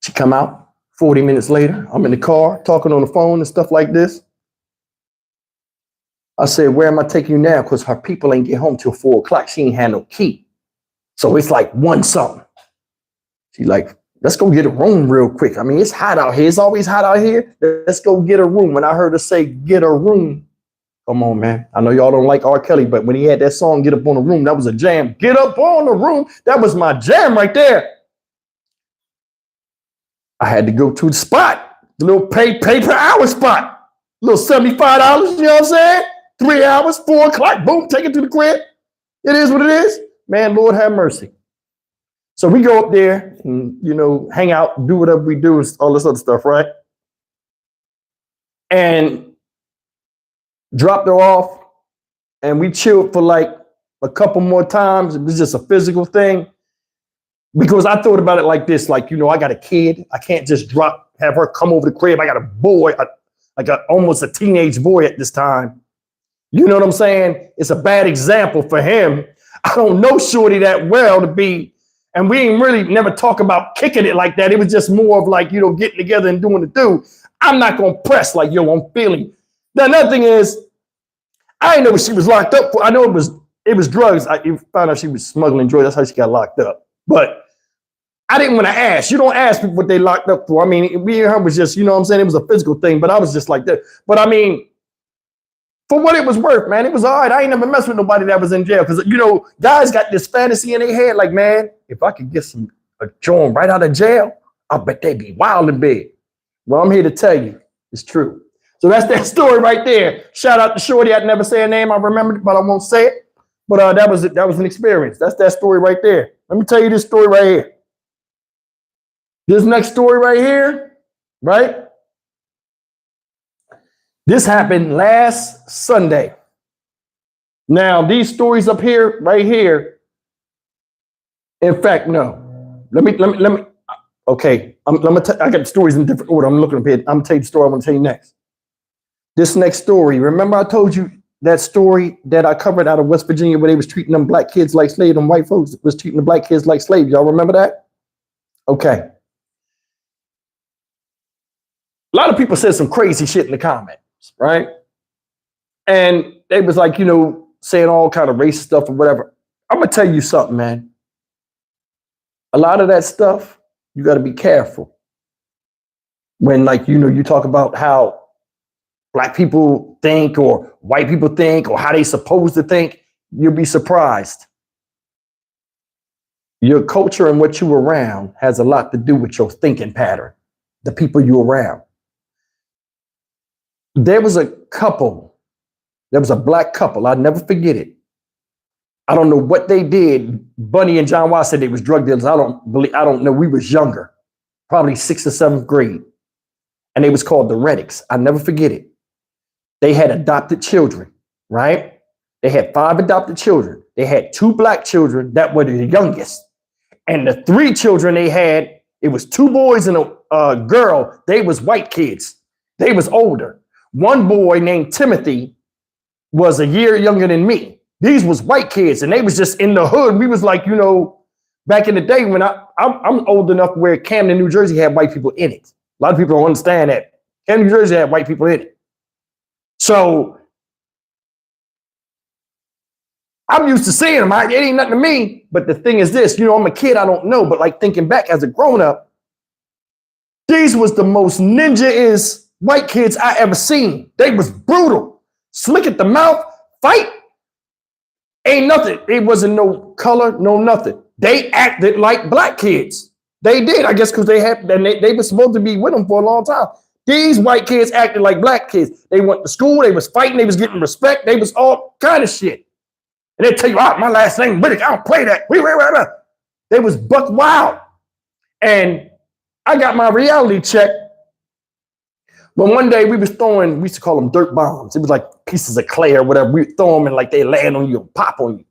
She come out 40 minutes later. I'm in the car talking on the phone and stuff like this. I said, where am I taking you now? Because her people ain't get home till 4 o'clock. She ain't had no key. So it's like 1 something. She's like, let's go get a room real quick. I mean, it's hot out here. It's always hot out here. Let's go get a room. When I heard her say, get a room. Come on, man. I know y'all don't like R. Kelly, but when he had that song, Get Up on the Room, that was a jam. Get up on the room. That was my jam right there. I had to go to the spot, the little pay per hour spot, a little $75, you know what I'm saying? 3 hours, 4 o'clock, boom, take it to the crib. It is what it is. Man, Lord have mercy. So we go up there and, you know, hang out, do whatever we do, all this other stuff, right? And dropped her off and we chilled for like a couple more times. It was just a physical thing because I thought about it like this, like, you know, I got a kid. I can't just have her come over the crib. I got a boy, almost a teenage boy at this time. You know what I'm saying? It's a bad example for him. I don't know shorty that well to be, and we ain't really never talk about kicking it like that. It was just more of like, you know, getting together and doing the do. I'm not going to press like, yo, I'm feeling. The another thing is, I didn't know what she was locked up for. I know it was drugs. I found out she was smuggling drugs. That's how she got locked up. But I didn't want to ask. You don't ask people what they locked up for. I mean, me and her was just, you know what I'm saying? It was a physical thing, but I was just like that. But I mean, for what it was worth, man, it was all right. I ain't never messed with nobody that was in jail because, you know, guys got this fantasy in their head like, man, if I could get some joint right out of jail, I bet they'd be wild in bed. Well, I'm here to tell you, it's true. So that's that story right there. Shout out to Shorty. I'd never say her name. I remembered it, but I won't say it. But that was an experience. That's that story right there. Let me tell you this story right here. This next story right here, right? This happened last Sunday. Now, these stories up here, right here, in fact, no. Let me, okay. I got the stories in different order. I'm looking up here. I'm gonna tell you the story I'm gonna tell you next. This next story, remember I told you that story that I covered out of West Virginia where they was treating them black kids like slaves, and white folks was treating the black kids like slaves. Y'all remember that? Okay. A lot of people said some crazy shit in the comments, right? And they was like, saying all kind of racist stuff or whatever. I'm gonna tell you something, man. A lot of that stuff, you got to be careful. When, like, you talk about how black people think or white people think or how they supposed to think, you'll be surprised. Your culture and what you around has a lot to do with your thinking pattern, the people you around. There was a black couple. I'll never forget it. I don't know what they did. Bunny and John Watts said they was drug dealers. I don't know. We was younger, probably 6th or 7th grade. And they was called the Reddicks. I'll never forget it. They had adopted children, right? They had 5 adopted children. They had 2 black children that were the youngest. And the 3 children they had, it was 2 boys and a girl. They was white kids. They was older. One boy named Timothy was a year younger than me. These was white kids, and they was just in the hood. We was like, back in the day when I'm old enough where Camden, New Jersey had white people in it. A lot of people don't understand that. Camden, New Jersey had white people in it. So I'm used to seeing them. It ain't nothing to me. But the thing is this, I'm a kid, I don't know. But like thinking back as a grown-up, these was the most ninja-is white kids I ever seen. They was brutal. Slick at the mouth, fight. Ain't nothing. It wasn't no color, no nothing. They acted like black kids. They did, I guess, because they were supposed to be with them for a long time. These white kids acted like black kids. They went to school, they was fighting, they was getting respect, they was all kind of shit. And they tell you, my last name Riddick, I don't play that. They was buck wild. And I got my reality check. But one day we used to call them dirt bombs. It was like pieces of clay or whatever. We throw them and like they land on you and pop on you.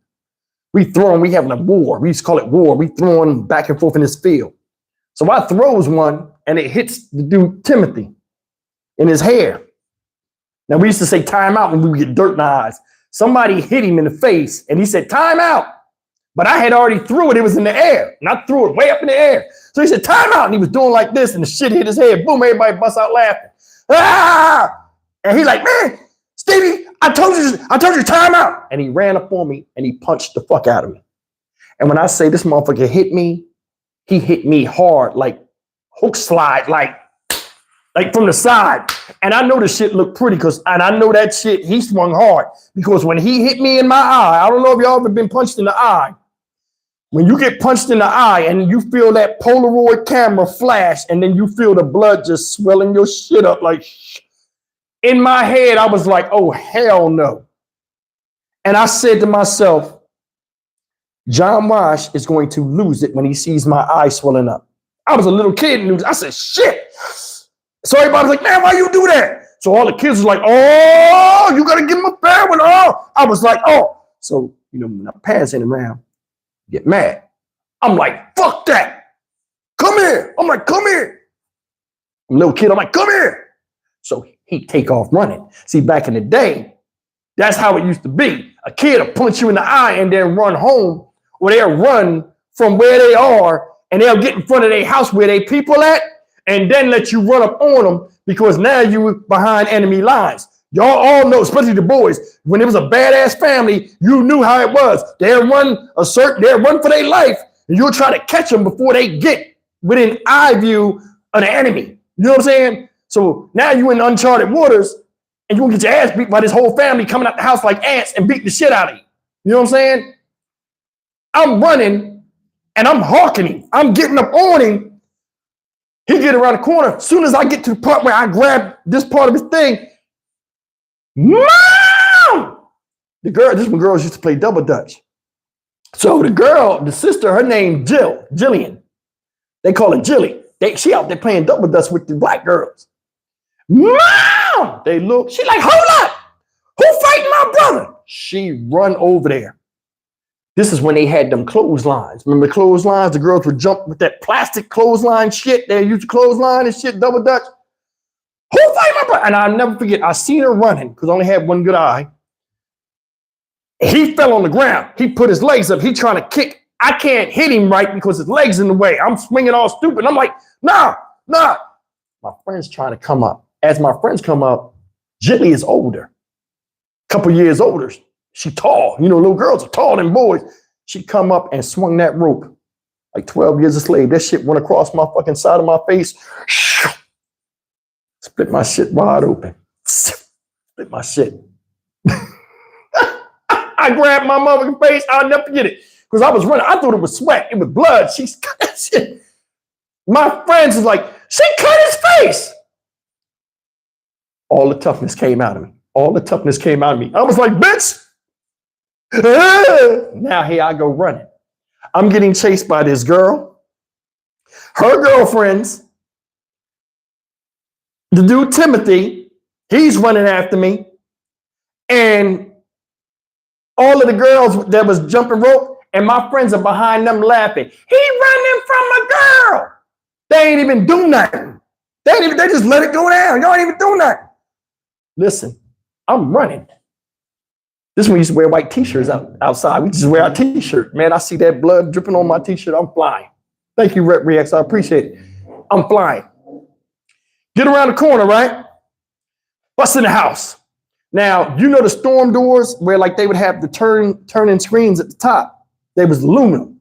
We throw them, we having a war. We used to call it war. We throw them back and forth in this field. So I throws one and it hits the dude Timothy in his hair. Now we used to say time out when we would get dirt in our eyes. Somebody hit him in the face and he said, time out. But I had already threw it. It was in the air. And I threw it way up in the air. So he said, time out. And he was doing like this and the shit hit his head. Boom, everybody busts out laughing. Ah! And he like, man, Stevie, I told you time out. And he ran up on me and he punched the fuck out of me. And when I say this motherfucker hit me, he hit me hard, like hook slide, like from the side. And I know the shit looked pretty and I know that shit, he swung hard because when he hit me in my eye, I don't know if y'all ever been punched in the eye. When you get punched in the eye and you feel that Polaroid camera flash and then you feel the blood just swelling your shit up like in my head, I was like, oh, hell no. And I said to myself, John Wash is going to lose it when he sees my eye swelling up. I was a little kid and I said, shit. So everybody was like, man, why you do that? So all the kids was like, oh, you got to give him a fair one. Oh, I was like, oh. So, when my parents ain't around, get mad. I'm like, fuck that. Come here. I'm like, come here. I'm a little kid. I'm like, come here. So he'd take off running. See, back in the day, that's how it used to be. A kid will punch you in the eye and then run home, or they'll run from where they are and they'll get in front of their house where they people at and then let you run up on them because now you behind enemy lines. Y'all all know, especially the boys, when it was a badass family, you knew how it was. They'll run for their life, and you'll try to catch them before they get within eye view of the enemy. You know what I'm saying? So now you in uncharted waters, and you're gonna get your ass beat by this whole family coming out the house like ants and beat the shit out of you. You know what I'm saying? I'm running, and I'm hawking him. I'm getting up on him. He get around the corner. As soon as I get to the part where I grab this part of his thing, Mom! This when girls used to play double dutch. So the sister, her name Jillian. They call her Jilly. She out there playing double dutch with the black girls. Mom! They look, she like, hold up! Who fighting my brother? She run over there. This is when they had them clotheslines. Remember the clotheslines? The girls would jump with that plastic clothesline shit. They used to clothesline and shit, double dutch. Who fighting my brother? And I'll never forget, I seen her running because I only had one good eye. He fell on the ground. He put his legs up. He trying to kick. I can't hit him right because his legs in the way. I'm swinging all stupid. I'm like, nah. My friend's trying to come up. As my friends come up, Jilly is older. A couple years older. She tall. You know, little girls are taller than boys. She come up and swung that rope. Like 12 years a slave. That shit went across my fucking side of my face. Split my shit wide open. Split my shit. I grabbed my motherfucking face. I'll never forget it. Because I was running. I thought it was sweat. It was blood. She's cut that shit. My friends was like, she cut his face. All the toughness came out of me. All the toughness came out of me. I was like, bitch. Now here I go running. I'm getting chased by this girl. Her girlfriends. The dude, Timothy, he's running after me. And all of the girls that was jumping rope, and my friends are behind them laughing. He running from a girl. They ain't even do nothing. They just let it go down. Y'all ain't even do nothing. Listen, I'm running. This is when we used to wear white t-shirts outside. We just wear our t-shirt. Man, I see that blood dripping on my t-shirt. I'm flying. Thank you, Rep Rex. I appreciate it. I'm flying. Get around the corner, right? Bust in the house. Now, you know the storm doors where like they would have the turning screens at the top. They was aluminum.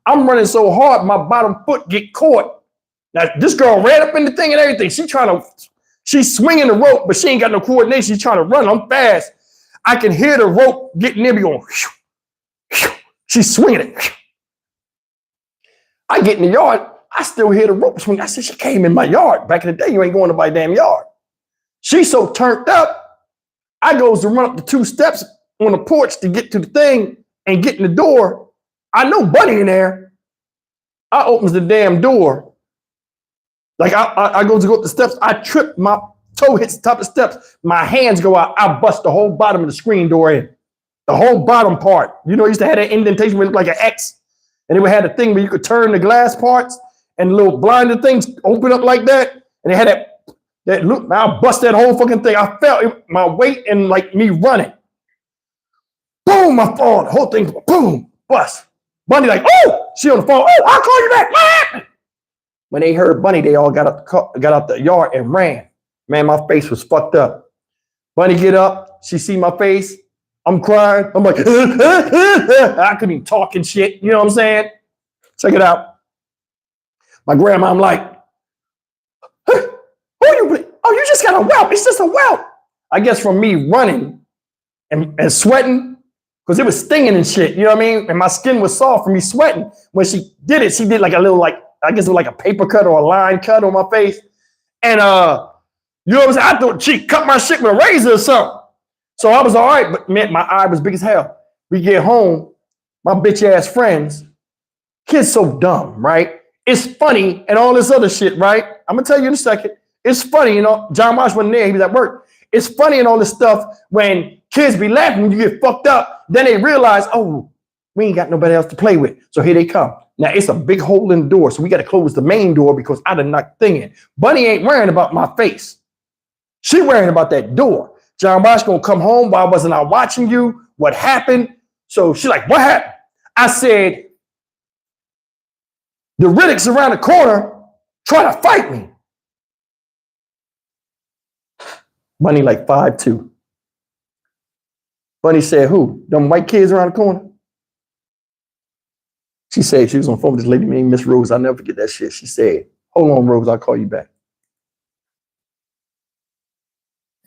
I'm running so hard, my bottom foot get caught. Now, this girl ran up in the thing and everything. She's swinging the rope, but she ain't got no coordination. She's trying to run. I'm fast. I can hear the rope getting near me going. She's swinging it. I get in the yard. I still hear the rope swing. I said, she came in my yard. Back in the day, you ain't going to my damn yard. She's so turned up. I goes to run up the 2 steps on the porch to get to the thing and get in the door. I know Bunny in there. I opens the damn door. Like I go to go up the steps. I trip, my toe hits the top of the steps. My hands go out. I bust the whole bottom of the screen door in. The whole bottom part. You know, it used to have that indentation where it looked like an X. And it would have a thing where you could turn the glass parts and the little blinded things open up like that. And it had that look. I bust that whole fucking thing. I felt my weight and like me running. Boom, I fall. The whole thing, boom, bust. Bunny like, oh, she on the phone. Oh, I'll call you back. What happened? When they heard Bunny, they all got out the yard and ran. Man, my face was fucked up. Bunny get up. She see my face. I'm crying. I'm like, I couldn't even talk and shit. You know what I'm saying? Check it out. My grandma, I'm like, who you? Oh, you just got a welt. It's just a welt. I guess from me running and sweating, because it was stinging and shit. You know what I mean? And my skin was soft from me sweating. When she did it, she did like a little, like, I guess it was like a paper cut or a line cut on my face. And you know what I'm saying? I thought she cut my shit with a razor or something. So I was all right, but man, my eye was big as hell. We get home, my bitch ass friends, kids so dumb, right? It's funny and all this other shit, right? I'm gonna tell you in a second. It's funny, you know, John Marsh wasn't there, he was at work. It's funny and all this stuff when kids be laughing when you get fucked up, then they realize, oh, we ain't got nobody else to play with. So here they come. Now it's a big hole in the door, so we got to close the main door because I done knocked the thing in. Bunny ain't worrying about my face. She worrying about that door. John Bosch gonna come home. Why wasn't I watching you? What happened? So she like, what happened? I said, the Riddicks around the corner trying to fight me. Bunny like 5'2". Bunny said, who? Them white kids around the corner? She said she was on the phone with this lady named Miss Rose. I'll never forget that shit. She said, hold on, Rose, I'll call you back.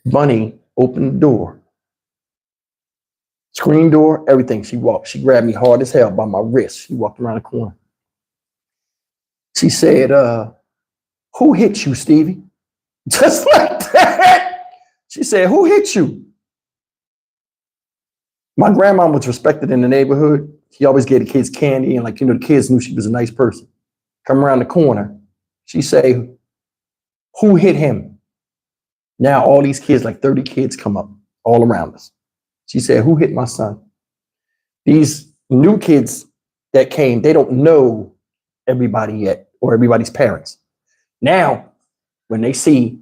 Bunny opened the door. Screen door, everything. She walked. She grabbed me hard as hell by my wrist. She walked around the corner. She said, who hit you, Stevie? Just like that. She said, who hit you? My grandma was respected in the neighborhood. She always gave the kids candy, and like, you know, the kids knew she was a nice person. Come around the corner, she say, who hit him? Now all these kids, like 30 kids, come up all around us. She said, who hit my son? These new kids that came, they don't know everybody yet or everybody's parents. Now, when they see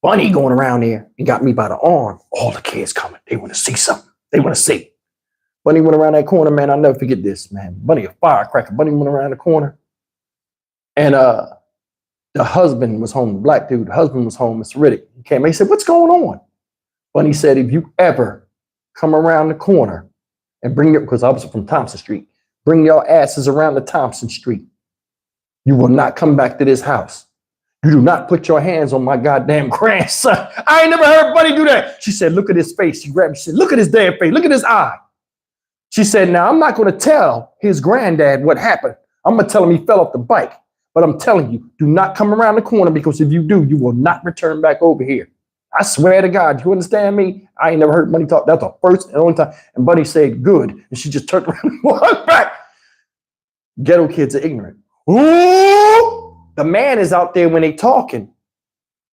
Bunny going around there and got me by the arm, all the kids coming. They want to see something. They want to see. Bunny went around that corner, man. I'll never forget this, man. Bunny, a firecracker. Bunny went around the corner. And the husband was home, the black dude. The husband was home, Mr. Riddick. He came. He said, what's going on? Bunny said, if you ever come around the corner and bring your, because I was from Thompson Street, bring your asses around the Thompson Street, you will not come back to this house. You do not put your hands on my goddamn grandson. I ain't never heard Bunny do that. She said, look at his face. She grabbed me. She said, look at his damn face. Look at his eye. She said, now I'm not going to tell his granddad what happened. I'm going to tell him he fell off the bike. But I'm telling you, do not come around the corner, because if you do, you will not return back over here. I swear to God, you understand me? I ain't never heard Bunny talk. That's the first and only time. And Bunny said, good. And she just turned around and walked back. Ghetto kids are ignorant. Ooh! The man is out there when they talking.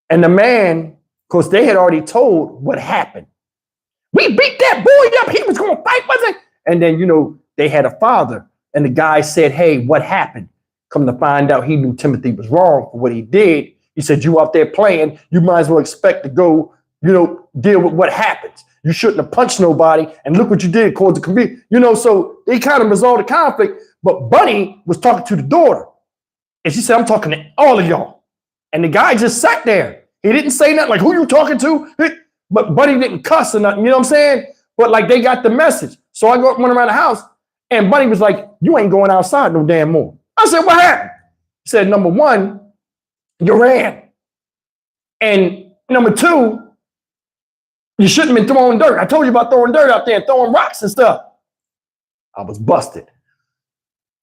And the man, because they had already told what happened. We beat that boy up. He was going to fight, wasn't it? And then, you know, they had a father. And the guy said, hey, what happened? Come to find out, he knew Timothy was wrong for what he did. He said, you out there playing, you might as well expect to go, you know, deal with what happens. You shouldn't have punched nobody. And look what you did, caused the community. You know, so they kind of resolved the conflict. But Bunny was talking to the daughter. And she said, I'm talking to all of y'all. And the guy just sat there. He didn't say nothing like, who you talking to? But Bunny didn't cuss or nothing, you know what I'm saying? But like they got the message. So I went around the house and Bunny was like, you ain't going outside no damn more. I said, what happened? He said, number one, you ran. And number two, you shouldn't have been throwing dirt. I told you about throwing dirt out there and throwing rocks and stuff. I was busted.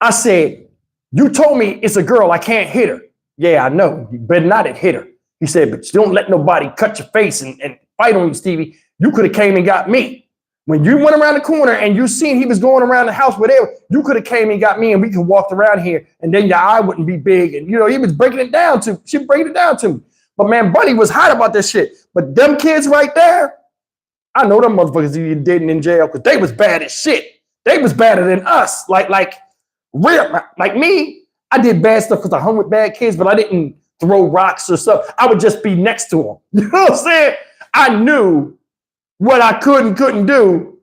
I said, you told me it's a girl, I can't hit her. Yeah, I know. You better not have hit her. He said, but don't let nobody cut your face and fight on you, Stevie. You could have came and got me. When you went around the corner and you seen he was going around the house, whatever, you could have came and got me and we could walk around here and then your eye wouldn't be big. And, you know, he was breaking it down to, she breaking it down to me. But man, Bunny was hot about this shit. But them kids right there, I know them motherfuckers you dating in jail because they was bad as shit. They was badder than us. Like real, like me, I did bad stuff because I hung with bad kids, but I didn't throw rocks or stuff. I would just be next to them. You know what I'm saying? I knew what I could and couldn't do.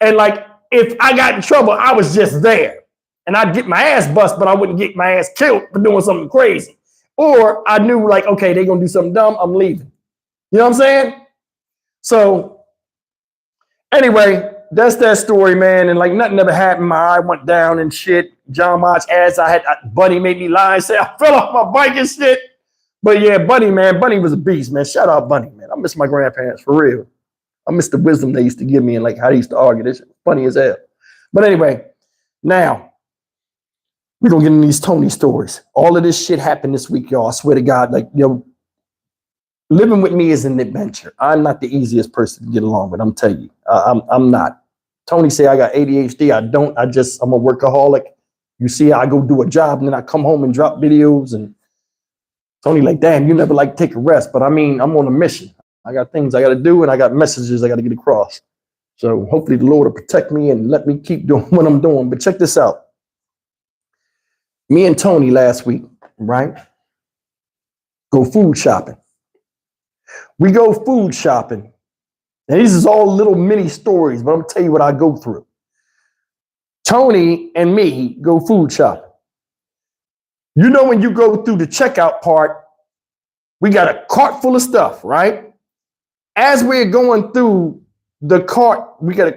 And like, if I got in trouble, I was just there. And I'd get my ass bust, but I wouldn't get my ass killed for doing something crazy. Or I knew like, okay, they're going to do something dumb, I'm leaving. You know what I'm saying? So anyway, that's that story, man. And like nothing ever happened. My eye went down and shit. John March ass, Bunny made me lie and say I fell off my bike and shit. But yeah, Bunny, man, Bunny was a beast, man. Shout out Bunny, man. I miss my grandparents for real. I miss the wisdom they used to give me and like how they used to argue. This shit funny as hell. But anyway, now we're gonna get into these Tony stories. All of this shit happened this week, y'all. I swear to God, like, you know, living with me is an adventure. I'm not the easiest person to get along with. I'm telling you, I'm not. Tony say I got ADHD. I don't. I'm a workaholic. You see, I go do a job and then I come home and drop videos. And Tony like, damn, you never like take a rest. But I mean, I'm on a mission. I got things I got to do and I got messages I got to get across. So hopefully the Lord will protect me and let me keep doing what I'm doing. But check this out. Me and Tony last week, right? Go food shopping. We go food shopping. And these is all little mini stories, but I'm gonna tell you what I go through. Tony and me go food shopping. You know, when you go through the checkout part, we got a cart full of stuff, right? As we're going through the cart, we got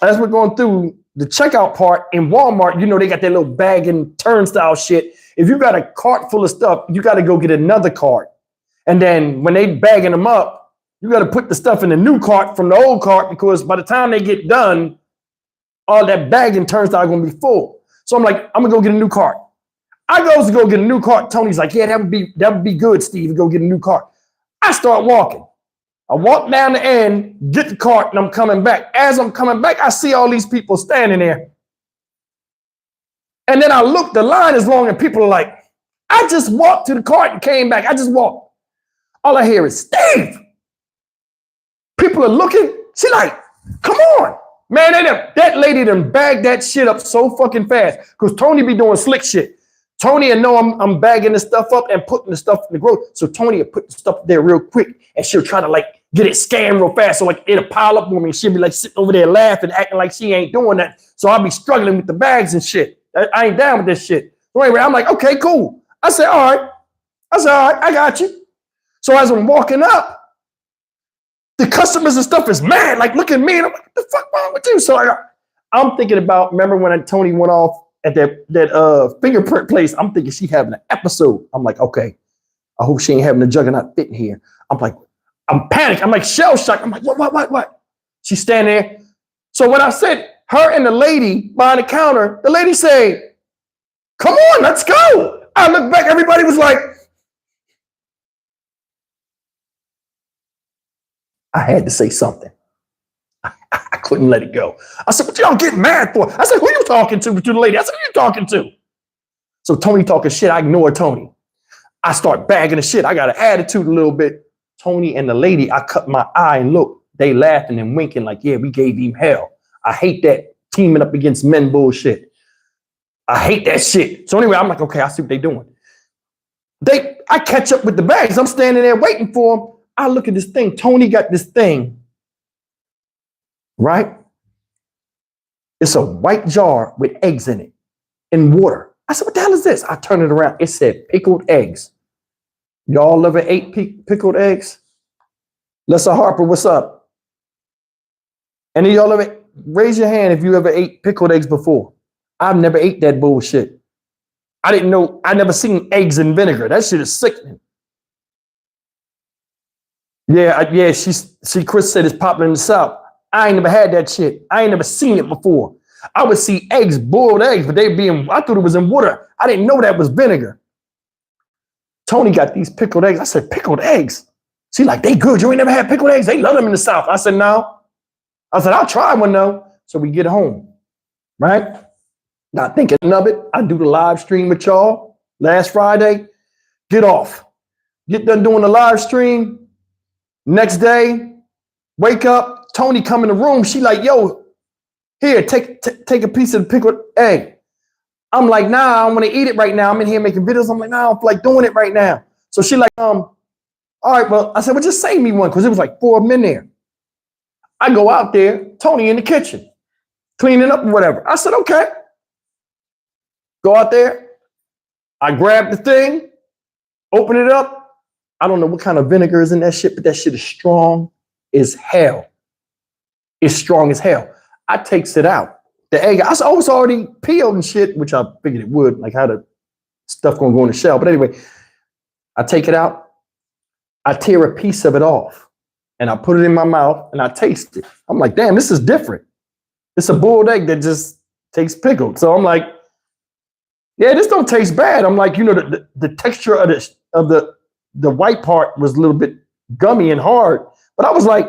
as we're going through the checkout part in Walmart, you know, they got that little bag and turnstile shit. If you got a cart full of stuff, you got to go get another cart. And then when they bagging them up, you got to put the stuff in the new cart from the old cart, because by the time they get done, all that bagging turnstile going to be full. So I'm like, I'm going to go get a new cart. I goes to go get a new cart. Tony's like, yeah, that would be good, Steve, go get a new cart. I start walking. I walk down the end, get the cart, and I'm coming back. As I'm coming back, I see all these people standing there. And then I look, the line is long, and people are like, I just walked to the cart and came back. I just walked. All I hear is, Steve. People are looking. She like, come on. Man, that lady done bagged that shit up so fucking fast. Because Tony be doing slick shit. Tony will know I'm bagging the stuff up and putting the stuff in the growth. So Tony will put the stuff there real quick. And she'll try to like get it scanned real fast. So like it'll pile up on me. And she'll be like sitting over there laughing, acting like she ain't doing that. So I'll be struggling with the bags and shit. I ain't down with this shit. So anyway, I'm like, okay, cool. I said, all right, I got you. So as I'm walking up, the customers and stuff is mad, like look at me. And I'm like, what the fuck wrong with you? So I'm thinking about, remember when Tony went off at that fingerprint place? I'm thinking she having an episode. I'm like, okay, I hope she ain't having a juggernaut fit in here. I'm like, I'm panicked. I'm like shell shocked. I'm like, what? She's standing there. So when I said her and the lady behind the counter, the lady said, come on, let's go. I look back, everybody was like, I had to say something. I couldn't let it go. I said, what y'all getting mad for? I said, who you talking to the lady? I said, who you talking to? So Tony talking shit, I ignore Tony. I start bagging the shit. I got an attitude a little bit. Tony and the lady, I cut my eye and look, they laughing and winking like, yeah, we gave him hell. I hate that teaming up against men bullshit. I hate that shit. So anyway, I'm like, okay, I see what they doing. I catch up with the bags. I'm standing there waiting for them. I look at this thing. Tony got this thing, right? It's a white jar with eggs in it and water. I said, what the hell is this? I turn it around. It said pickled eggs. Y'all ever ate pickled eggs? Lessa Harper, what's up? Any of y'all ever, raise your hand if you ever ate pickled eggs before. I've never ate that bullshit. I didn't know, I never seen eggs in vinegar. That shit is sickening. Yeah, Chris said it's popular in the South. I ain't never had that shit. I ain't never seen it before. I would see eggs, boiled eggs, but I thought it was in water. I didn't know that was vinegar. Tony got these pickled eggs. I said, pickled eggs? She like, they good. You ain't never had pickled eggs? They love them in the South. I said, no. I said, I'll try one though. So we get home, right? Not thinking of it. I do the live stream with y'all last Friday. Get off. Get done doing the live stream. Next day, wake up, Tony come in the room. She like, yo, here, take a piece of the pickled egg. I'm like, nah, I don't want to eat it right now. I'm in here making videos. I'm like, nah, I don't feel like doing it right now. So she like, all right, well, I said, well, just save me one, because it was like 4 of them in there. I go out there, Tony in the kitchen, cleaning up or whatever. I said, okay. Go out there. I grab the thing, open it up. I don't know what kind of vinegar is in that shit, but that shit is strong as hell. It's strong as hell. I takes it out. The egg, I was already peeled and shit, which I figured it would, like how the stuff gonna go in the shell. But anyway, I take it out. I tear a piece of it off and I put it in my mouth and I taste it. I'm like, damn, this is different. It's a boiled egg that just tastes pickled. So I'm like, yeah, this don't taste bad. I'm like, you know, the texture of the white part was a little bit gummy and hard, but I was like,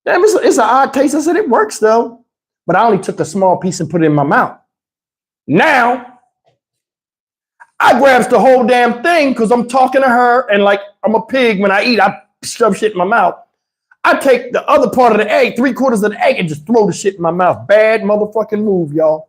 damn, it's an odd taste. I said, it works though. But I only took a small piece and put it in my mouth. Now, I grabs the whole damn thing because I'm talking to her and like I'm a pig. When I eat, I shove shit in my mouth. I take the other part of the egg, 3/4 of the egg, and just throw the shit in my mouth. Bad motherfucking move, y'all.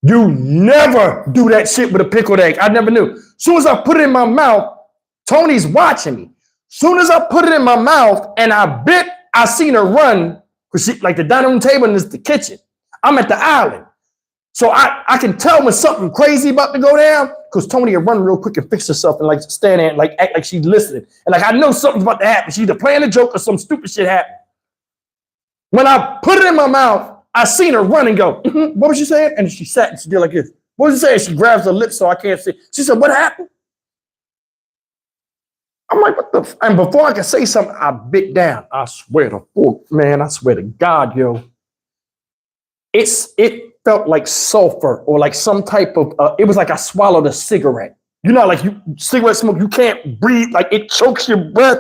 You never do that shit with a pickled egg. I never knew. Soon as I put it in my mouth, Tony's watching me. Soon as I put it in my mouth and I bit, I seen her run, because she, like the dining room table and it's the kitchen. I'm at the island. So I can tell when something crazy about to go down, because Tony will run real quick and fix herself and like stand there and like act like she's listening. And like I know something's about to happen. She's either playing a joke or some stupid shit happened. When I put it in my mouth, I seen her run and go, what was she saying? And she sat and she did like this. What was she saying? She grabs her lips so I can't see. She said, what happened? I'm like, what the? And before I could say something, I bit down. I swear to fork, man. I swear to God, yo. felt like sulfur or like some type of, it was like I swallowed a cigarette. You know, like you cigarette smoke, you can't breathe, like it chokes your breath.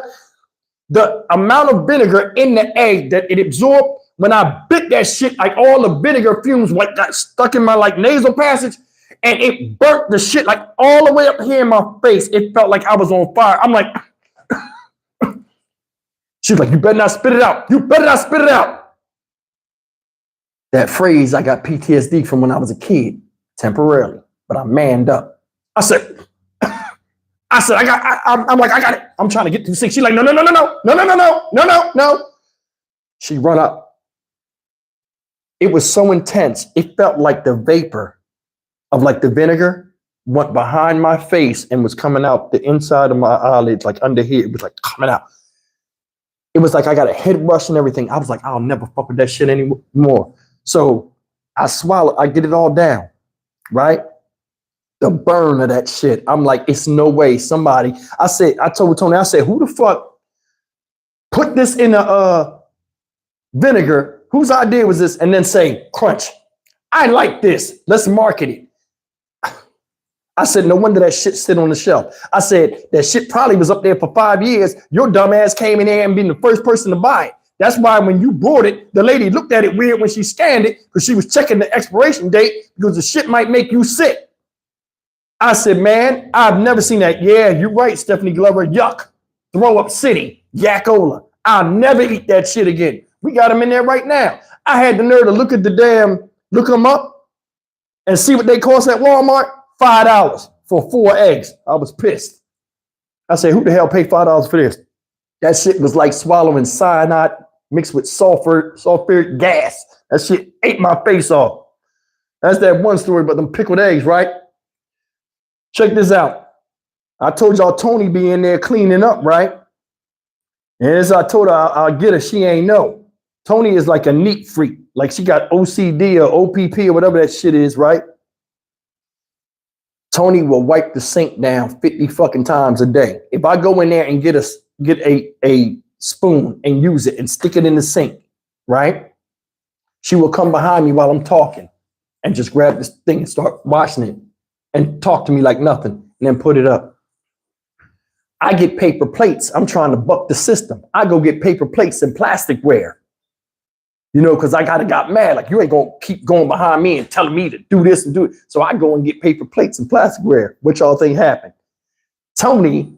The amount of vinegar in the egg that it absorbed, when I bit that shit, like all the vinegar fumes like got stuck in my like nasal passage, and it burnt the shit like all the way up here in my face. It felt like I was on fire. I'm like, she's like, you better not spit it out. You better not spit it out. That phrase, I got PTSD from when I was a kid, temporarily, but I manned up. I said, I'm like, I got it. I'm trying to get through 6. She's like, no. She run up. It was so intense. It felt like the vapor of like the vinegar went behind my face and was coming out the inside of my eyelids, like under here. It was like coming out. It was like I got a head rush and everything. I was like, I'll never fuck with that shit anymore. So I swallowed, I get it all down, right? The burn of that shit. I'm like, it's no way somebody, I told Tony, I said, who the fuck put this in a vinegar? Whose idea was this? And then say, crunch. I like this. Let's market it. I said, no wonder that shit sit on the shelf. I said, that shit probably was up there for 5 years. Your dumb ass came in there and been the first person to buy it. That's why when you bought it, the lady looked at it weird when she scanned it because she was checking the expiration date because the shit might make you sick. I said, man, I've never seen that. Yeah, you're right, Stephanie Glover. Yuck. Throw up city. Yakola. I'll never eat that shit again. We got them in there right now. I had the nerve to look them up and see what they cost at Walmart. $5 for 4 eggs. I was pissed. I said, who the hell paid $5 for this? That shit was like swallowing cyanide mixed with sulfuric gas. That shit ate my face off. That's that one story about them pickled eggs, right? Check this out. I told y'all Tony be in there cleaning up, right? And as I told her I'll get her, she ain't know. Tony is like a neat freak. Like she got OCD or OPP or whatever that shit is, right? Tony will wipe the sink down 50 fucking times a day. If I go in there and get a spoon and use it and stick it in the sink, right? She will come behind me while I'm talking and just grab this thing and start washing it and talk to me like nothing and then put it up. I get paper plates. I'm trying to buck the system. I go get paper plates and plasticware. You know, because I got mad. Like, you ain't going to keep going behind me and telling me to do this and do it. So I go and get paper plates and plasticware. What y'all think happened? Tony,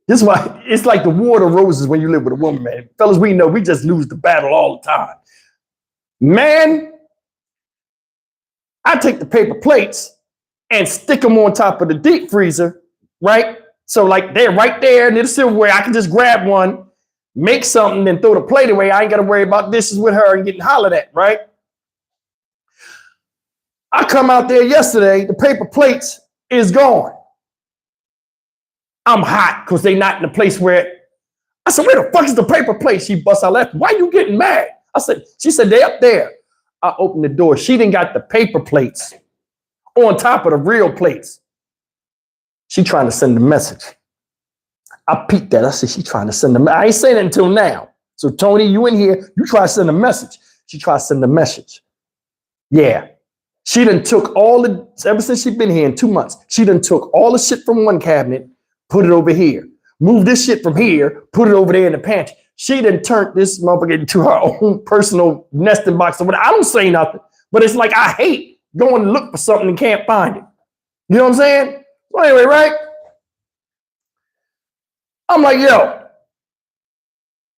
this is why it's like the war of roses when you live with a woman, man. Fellas, we know we just lose the battle all the time. Man, I take the paper plates and stick them on top of the deep freezer, right? So like they're right there and it's silverware. I can just grab one, make something, then throw the plate away. I ain't got to worry about dishes with her and getting hollered at, right? I come out there yesterday, the paper plates is gone. I'm hot because they not in the place where, I said, where the fuck is the paper plate? She busts out laughing. Why you getting mad? She said, they up there. I opened the door. She didn't got the paper plates on top of the real plates. She trying to send a message. I peeked that. I said, she trying to send a message. I ain't saying it until now. So Tony, you in here, you try to send a message. She tried to send a message. Yeah. She done took ever since she been here in 2 months, she done took all the shit from one cabinet, put it over here. Move this shit from here, put it over there in the pantry. She done turned this motherfucker into her own personal nesting box. I don't say nothing, but it's like I hate going to look for something and can't find it. You know what I'm saying? So anyway, right? I'm like, yo,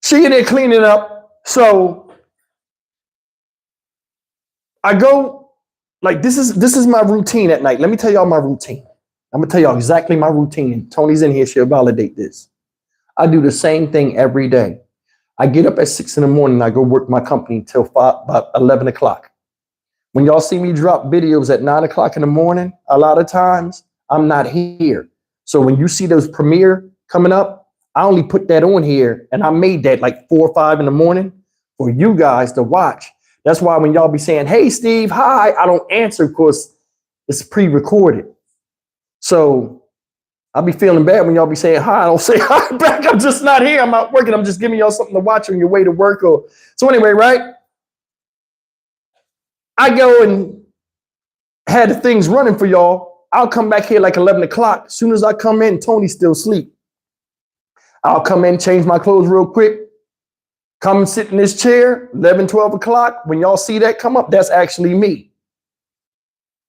she in there cleaning up. So I go, like, this is my routine at night. Let me tell y'all my routine. I'm gonna tell y'all exactly my routine. And Tony's in here, she'll validate this. I do the same thing every day. I get up at 6 in the morning, I go work my company till about 11 o'clock. When y'all see me drop videos at 9 o'clock in the morning, a lot of times I'm not here. So when you see those premiere coming up, I only put that on here and I made that like 4 or 5 in the morning for you guys to watch. That's why when y'all be saying, hey, Steve, hi, I don't answer because it's pre-recorded. So I'll be feeling bad when y'all be saying hi. I don't say hi back. I'm just not here. I'm out working. I'm just giving y'all something to watch on your way to work. So anyway, right? I go and had the things running for y'all. I'll come back here like 11 o'clock. As soon as I come in, Tony's still asleep. I'll come in, change my clothes real quick, come sit in this chair, 11, 12 o'clock. When y'all see that come up, that's actually me.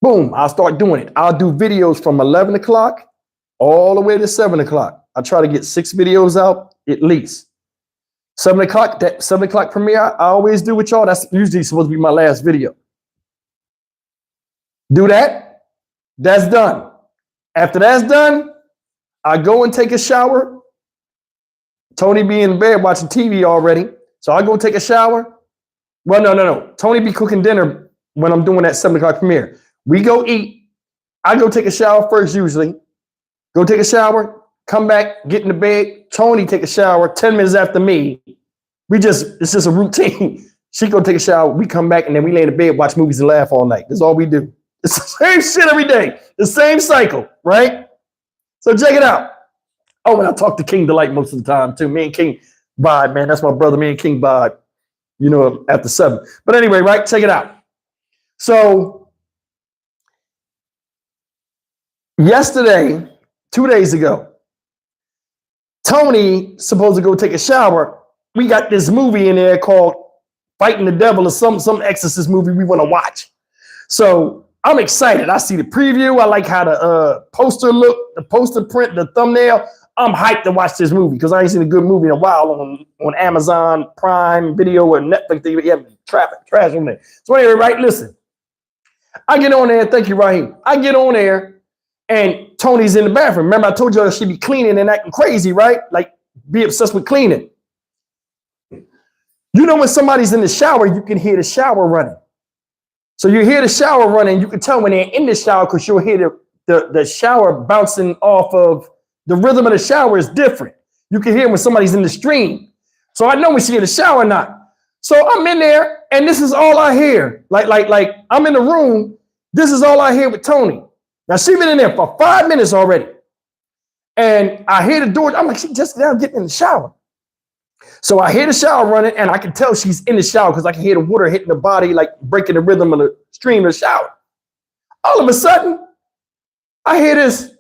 Boom, I'll start doing it. I'll do videos from 11 o'clock all the way to 7 o'clock. I try to get 6 videos out at least. 7 o'clock, that 7 o'clock premiere, I always do with y'all. That's usually supposed to be my last video. Do that, that's done. After that's done, I go and take a shower. Tony be in bed watching TV already. So I go take a shower. Well, no. Tony be cooking dinner when I'm doing that 7 o'clock premiere. We go eat. I go take a shower first usually. Go take a shower, come back, get in the bed. Tony take a shower 10 minutes after me. It's just a routine. She go take a shower, we come back, and then we lay in the bed, watch movies and laugh all night. That's all we do. It's the same shit every day. The same cycle, right? So check it out. Oh, and I talk to King Delight most of the time too. Me and King vibe, man. That's my brother. Me and King vibe, you know, after 7. But anyway, right? Check it out. So yesterday, 2 days ago, Tony supposed to go take a shower. We got this movie in there called Fighting the Devil or some exorcist movie we want to watch. So I'm excited. I see the preview. I like how the poster look, the poster print, the thumbnail. I'm hyped to watch this movie because I ain't seen a good movie in a while on Amazon Prime Video or Netflix. They have trash on there. So anyway, right, listen. I get on there. Thank you, Raheem. I get on there and Tony's in the bathroom. Remember I told you she be cleaning and acting crazy, right? Like be obsessed with cleaning. You know when somebody's in the shower, you can hear the shower running. So you hear the shower running. You can tell when they're in the shower because you'll hear the shower bouncing off of the rhythm of the shower is different. You can hear when somebody's in the stream. So I know when she's in the shower or not. So I'm in there and this is all I hear. Like I'm in the room. This is all I hear with Tony. Now she's been in there for 5 minutes already. And I hear the door. I'm like, she just now getting in the shower. So I hear the shower running and I can tell she's in the shower because I can hear the water hitting the body, like breaking the rhythm of the stream of the shower. All of a sudden, I hear this.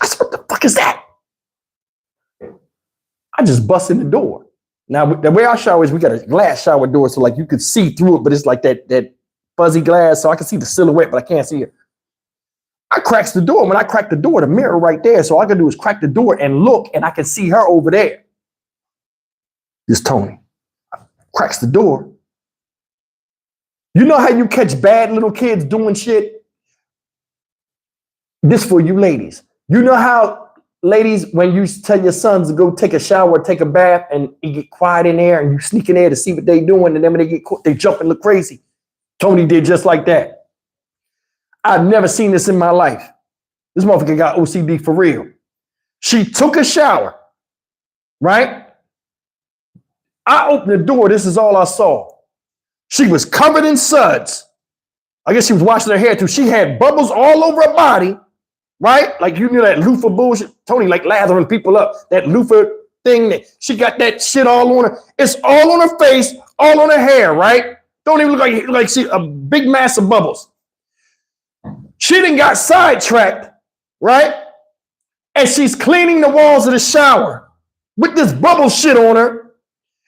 I said, what the fuck is that? I just bust in the door. Now, the way our shower is, we got a glass shower door, so like you could see through it, but it's like that fuzzy glass, so I can see the silhouette, but I can't see it. I cracks the door. When I crack the door, the mirror right there, so all I can do is crack the door and look, and I can see her over there. This Tony cracks the door. You know how you catch bad little kids doing shit? This for you ladies. You know how, ladies, when you tell your sons to go take a shower, take a bath, and you get quiet in there, and you sneak in there to see what they doing, and then when they get caught, they jump and look crazy. Tony did just like that. I've never seen this in my life. This motherfucker got OCD for real. She took a shower, right? I opened the door. This is all I saw. She was covered in suds. I guess she was washing her hair too. She had bubbles all over her body, right? Like you knew that loofah bullshit. Tony like lathering people up. That loofah thing. That she got that shit all on her. It's all on her face, all on her hair, right? Don't even look like she a big mass of bubbles. She done got sidetracked, right? And she's cleaning the walls of the shower with this bubble shit on her.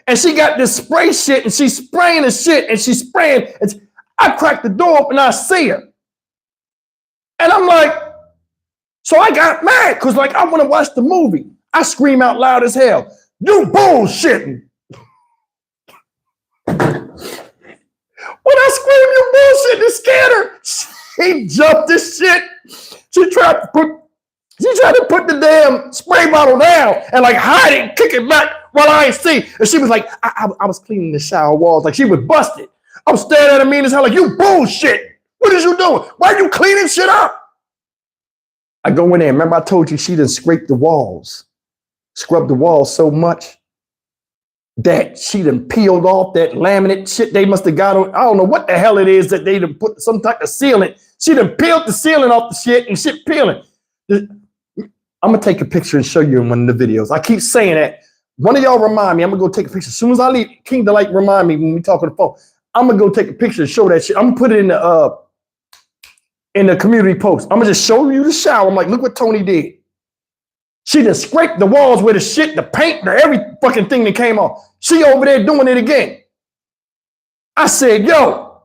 And she got this spray shit and she's spraying the shit and she's spraying. And I crack the door open and I see her. And I'm like, so I got mad because like I want to watch the movie. I scream out loud as hell, you bullshitting. When I screamed, you bullshit, it scared her. She jumped this shit. She tried to put the damn spray bottle down and like hide it and kick it back while I ain't see. And she was like, I was cleaning the shower walls. Like she was busted. I was staring at her mean as hell like, you bullshit. What is you doing? Why are you cleaning shit up? I go in there. Remember I told you she done scraped the walls, scrubbed the walls so much that she done peeled off that laminate shit they must have got on. I don't know what the hell it is that they done put some type of sealant. She done peeled the sealant off the shit and shit peeling. I'm gonna take a picture and show you in one of the videos. I keep saying that. One of y'all remind me. I'm gonna go take a picture. As soon as I leave, King Delight remind me when we talk on the phone. I'm gonna go take a picture and show that shit. I'm gonna put it in the community post. I'm gonna just show you the shower. I'm like, look what Tony did. She done scraped the walls with the shit, the paint, the every fucking thing that came off. She over there doing it again. I said, yo,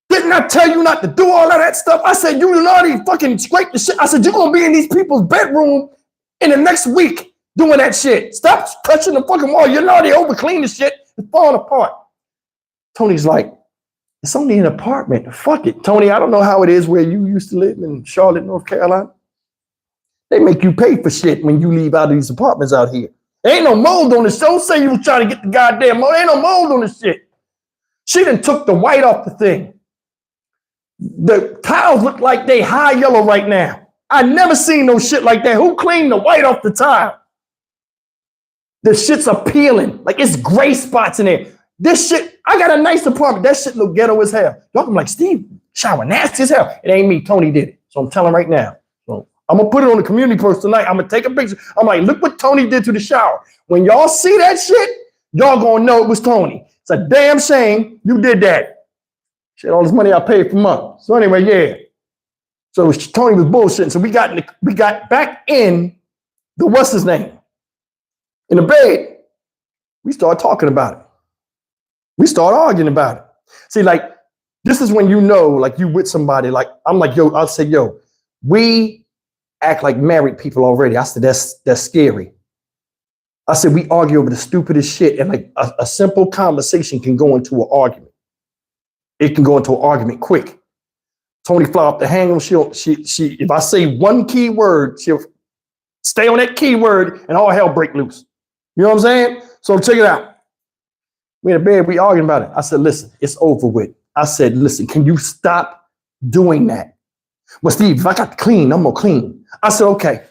didn't I tell you not to do all of that stuff? I said, you done already fucking scraped the shit. I said, you're gonna be in these people's bedroom in the next week doing that shit. Stop touching the fucking wall. You're already over clean the shit. It's falling apart. Tony's like, it's only an apartment. Fuck it. Tony, I don't know how it is where you used to live in Charlotte, North Carolina. They make you pay for shit when you leave out of these apartments out here. There ain't no mold on this. Don't say you was trying to get the goddamn mold. There ain't no mold on this shit. She done took the white off the thing. The tiles look like they high yellow right now. I never seen no shit like that. Who cleaned the white off the tile? The shit's appealing. Like it's gray spots in there. This shit, I got a nice apartment. That shit look ghetto as hell. Y'all like, Steve, shower nasty as hell. It ain't me. Tony did it. So I'm telling right now. So I'm going to put it on the community post tonight. I'm going to take a picture. I'm like, look what Tony did to the shower. When y'all see that shit, y'all going to know it was Tony. It's a damn shame you did that. Shit, all this money I paid for months. So anyway, yeah. So Tony was bullshitting. So we got back in the what's his name? In the bed. We started talking about it. We started arguing about it. See, like, this is when you know, like, you with somebody. Like, I'm like, yo, I'll say, yo, we act like married people already. I said, that's scary. I said, we argue over the stupidest shit. And like a simple conversation can go into an argument. It can go into an argument quick. Tony fly off the handle. She, if I say one key word, she'll stay on that key word and all hell break loose. You know what I'm saying? So check it out. We in the bed, we arguing about it. I said, listen, it's over with. I said, listen, can you stop doing that? Well, Steve, if I got to clean, I'm gonna clean. I said, okay.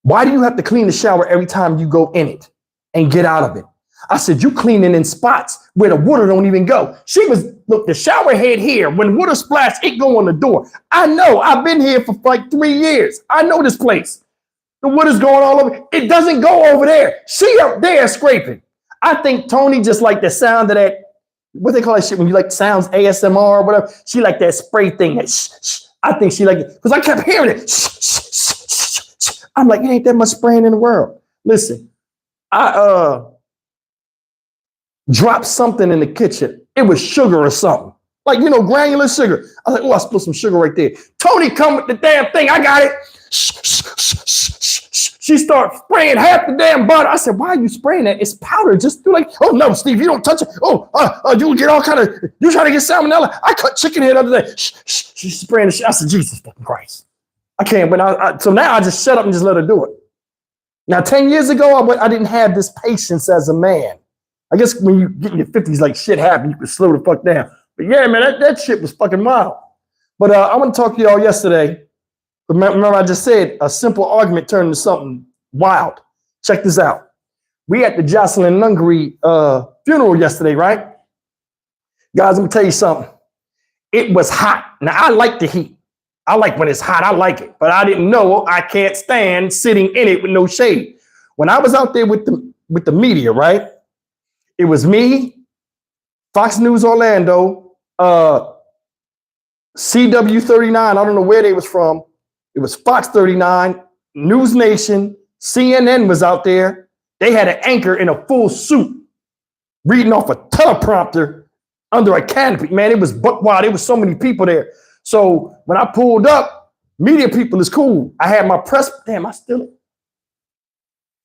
Why do you have to clean the shower every time you go in it and get out of it? I said, you cleaning in spots where the water don't even go. She was, look, the shower head here, when water splash, it go on the door. I know, I've been here for like 3 years. I know this place. The water's going all over. It doesn't go over there. She up there scraping. I think Tony just like the sound of that, what they call that shit when you like sounds ASMR or whatever. She like that spray thing. That shh, shh. I think she like it because I kept hearing it. Shh, shh, shh, shh, shh. I'm like, it ain't that much spraying in the world. Listen, I dropped something in the kitchen. It was sugar or something. Like, you know, granular sugar. I was like, oh, I spilled some sugar right there. Tony come with the damn thing. I got it. Shh, shh, shh, shh, shh, shh. She started spraying half the damn butter. I said, why are you spraying that? It's powder. Just do like, oh no, Steve, you don't touch it. Oh, you get all kind of, you trying to get salmonella. I cut chicken head the other day. Shh, shh, she's spraying the shit. I said, Jesus fucking Christ. I can't, but so now I just shut up and just let her do it. Now, 10 years ago, I didn't have this patience as a man. I guess when you get in your 50s, like shit happened, you can slow the fuck down. But yeah, man, that shit was fucking wild. But I want to talk to y'all yesterday. Remember, I just said a simple argument turned into something wild. Check this out. We had the Jocelyn Nury funeral yesterday, right? Guys, I'm gonna tell you something. It was hot. Now, I like the heat. I like when it's hot. I like it. But I didn't know I can't stand sitting in it with no shade. When I was out there with the media, right? It was me, Fox News Orlando, CW39. I don't know where they was from. It was Fox 39, News Nation, CNN was out there. They had an anchor in a full suit reading off a teleprompter under a canopy. Man, it was buck wild. There was so many people there. So when I pulled up, media people is cool. I had my press. Damn, I still.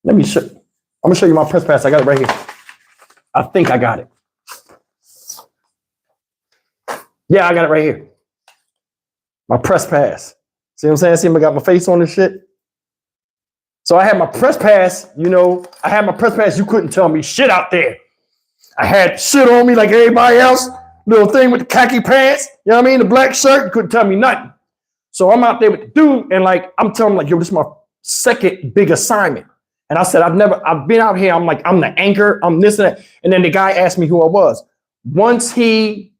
Let me show. I'm gonna show you my press pass. I got it right here. I think I got it. Yeah, I got it right here. My press pass. See what I'm saying? See, I got my face on this shit. So I had my press pass, you know, I had my press pass. You couldn't tell me shit out there. I had shit on me like everybody else. Little thing with the khaki pants, you know what I mean? The black shirt, you couldn't tell me nothing. So I'm out there with the dude and like, I'm telling him like, yo, this is my second big assignment. And I said, I've been out here. I'm like, I'm the anchor, I'm this and that. And then the guy asked me who I was. Once I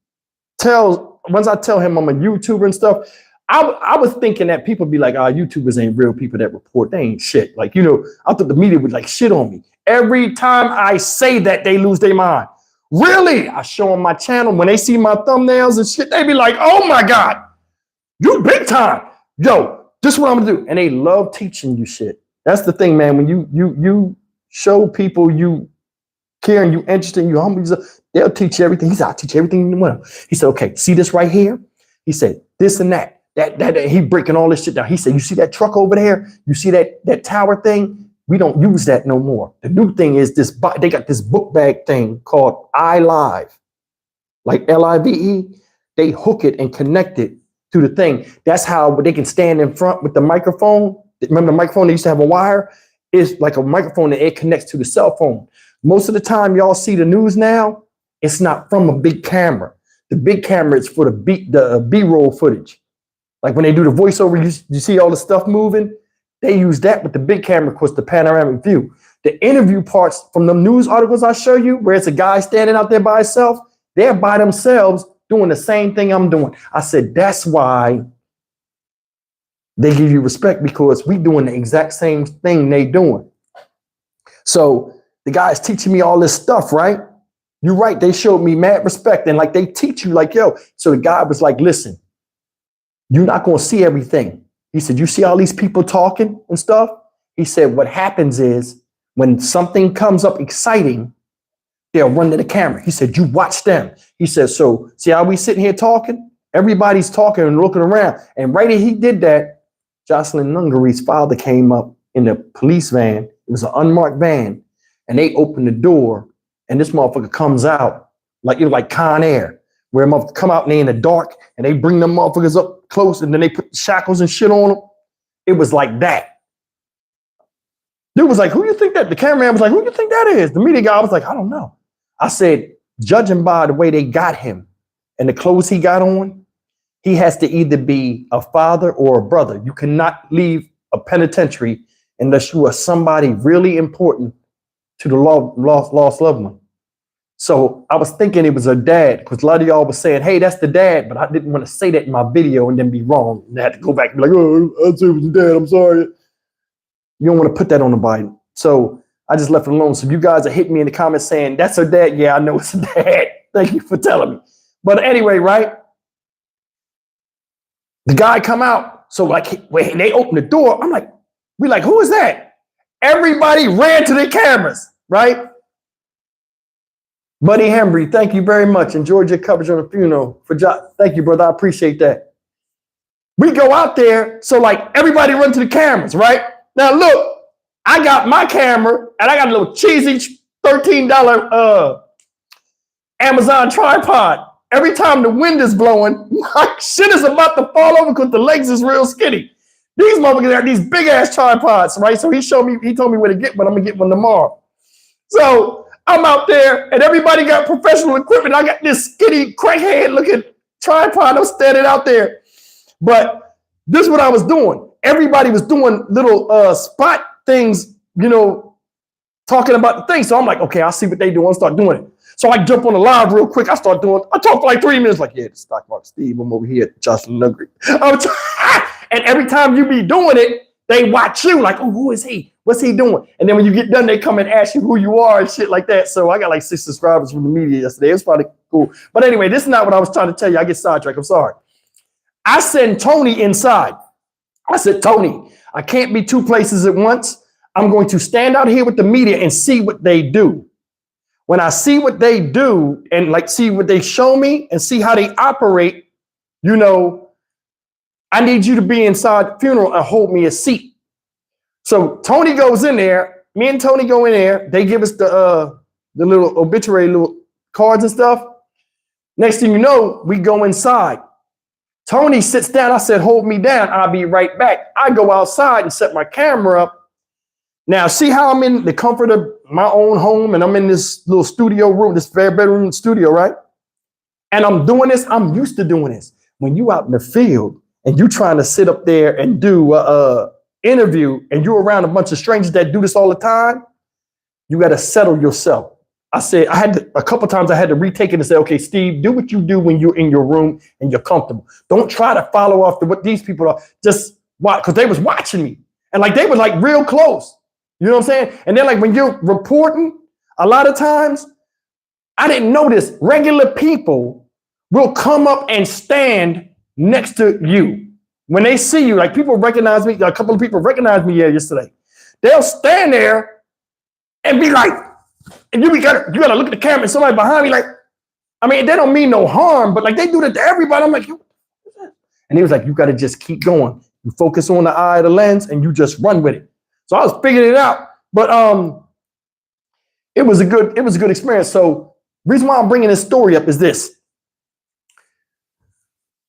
tell him I'm a YouTuber and stuff, I was thinking that people be like, YouTubers ain't real people that report. They ain't shit. Like, you know, I thought the media would like shit on me. Every time I say that, they lose their mind. Really? I show them my channel. When they see my thumbnails and shit, they be like, oh my God, you big time. Yo, this is what I'm gonna do. And they love teaching you shit. That's the thing, man. When you show people you care and you interested and you humble, they'll teach you everything. He said, I'll teach you everything you want. He said, okay, see this right here? He said, this and that. That he breaking all this shit down. He said, you see that truck over there? You see that tower thing? We don't use that no more. The new thing is this, they got this book bag thing called iLive, like Live. They hook it and connect it to the thing. That's how they can stand in front with the microphone. Remember the microphone, they used to have a wire? It's like a microphone that it connects to the cell phone. Most of the time y'all see the news now, it's not from a big camera. The big camera is for the B-roll footage. Like when they do the voiceover, you see all the stuff moving. They use that with the big camera, of course, the panoramic view. The interview parts from the news articles I show you, where it's a guy standing out there by himself, they're by themselves doing the same thing I'm doing. I said, that's why they give you respect, because we doing the exact same thing they doing. So the guy's teaching me all this stuff, right? You're right. They showed me mad respect, and like they teach you like, yo. So the guy was like, listen, you're not going to see everything. He said, you see all these people talking and stuff? He said, what happens is when something comes up exciting, they'll run to the camera. He said, you watch them. He said, so see how we sitting here talking? Everybody's talking and looking around. And right as he did that, Jocelyn Nury's father came up in the police van. It was an unmarked van. And they opened the door, and this motherfucker comes out like, you know, like Con Air, where a motherfucker come out and they in the dark and they bring them motherfuckers up close and then they put shackles and shit on them. It was like that. Dude was like, who you think that? The cameraman was like, who you think that is? The media guy was like, I don't know. I said, judging by the way they got him and the clothes he got on, he has to either be a father or a brother. You cannot leave a penitentiary unless you are somebody really important to the lost loved one. So I was thinking it was her dad, because a lot of y'all was saying, hey, that's the dad, but I didn't want to say that in my video and then be wrong. And I had to go back and be like, oh, I'd say it was the dad, I'm sorry. You don't want to put that on the Bible. So I just left it alone. So you guys are hitting me in the comments saying, that's her dad. Yeah, I know it's her dad. Thank you for telling me. But anyway, right? The guy come out. So like when they open the door, I'm like, we like, who is that? Everybody ran to their cameras, right? Buddy Hembry, thank you very much. Enjoyed your coverage on the funeral. Thank you, brother. I appreciate that. We go out there, so like everybody run to the cameras, right? Now look, I got my camera and I got a little cheesy $13 Amazon tripod. Every time the wind is blowing, my shit is about to fall over because the legs is real skinny. These motherfuckers have these big ass tripods, right? So he told me where to get one. I'm gonna get one tomorrow. So I'm out there and everybody got professional equipment. I got this skinny crackhead looking tripod. I'm standing out there. But this is what I was doing. Everybody was doing little spot things, you know, talking about the thing. So I'm like, okay, I'll see what they do. I'll start doing it. So I jump on the live real quick. I talk for like 3 minutes, like, yeah, the stock market Steve, I'm over here at Jocelyn Nury. And every time you be doing it, they watch you like, oh, who is he? What's he doing? And then when you get done, they come and ask you who you are and shit like that. So I got like 6 subscribers from the media yesterday. It's probably cool. But anyway, this is not what I was trying to tell you. I get sidetracked. I'm sorry. I send Tony inside. I said, Tony, I can't be 2 places at once. I'm going to stand out here with the media and see what they do. When I see what they do and like see what they show me and see how they operate, you know, I need you to be inside the funeral and hold me a seat. So Tony goes in there. Me and Tony go in there. They give us the little obituary, little cards and stuff. Next thing you know, we go inside. Tony sits down. I said, hold me down. I'll be right back. I go outside and set my camera up. Now, see how I'm in the comfort of my own home and I'm in this little studio room, this spare bedroom studio, right? And I'm doing this. I'm used to doing this. When you out in the field and you trying to sit up there and do a interview and you're around a bunch of strangers that do this all the time, you got to settle yourself. I said, a couple times I had to retake it and say, okay, Steve, do what you do when you're in your room and you're comfortable. Don't try to follow off what these people are. Just watch, because they was watching me. And like, they were like real close. You know what I'm saying? And then like when you're reporting, a lot of times, I didn't notice regular people will come up and stand next to you. When they see you, like people recognize me, a couple of people recognized me yesterday. They'll stand there and be like, and you gotta look at the camera and somebody behind me like, I mean, they don't mean no harm, but like they do that to everybody. I'm like, and he was like, you gotta just keep going. You focus on the eye of the lens and you just run with it. So I was figuring it out, but it was a good experience. So reason why I'm bringing this story up is this.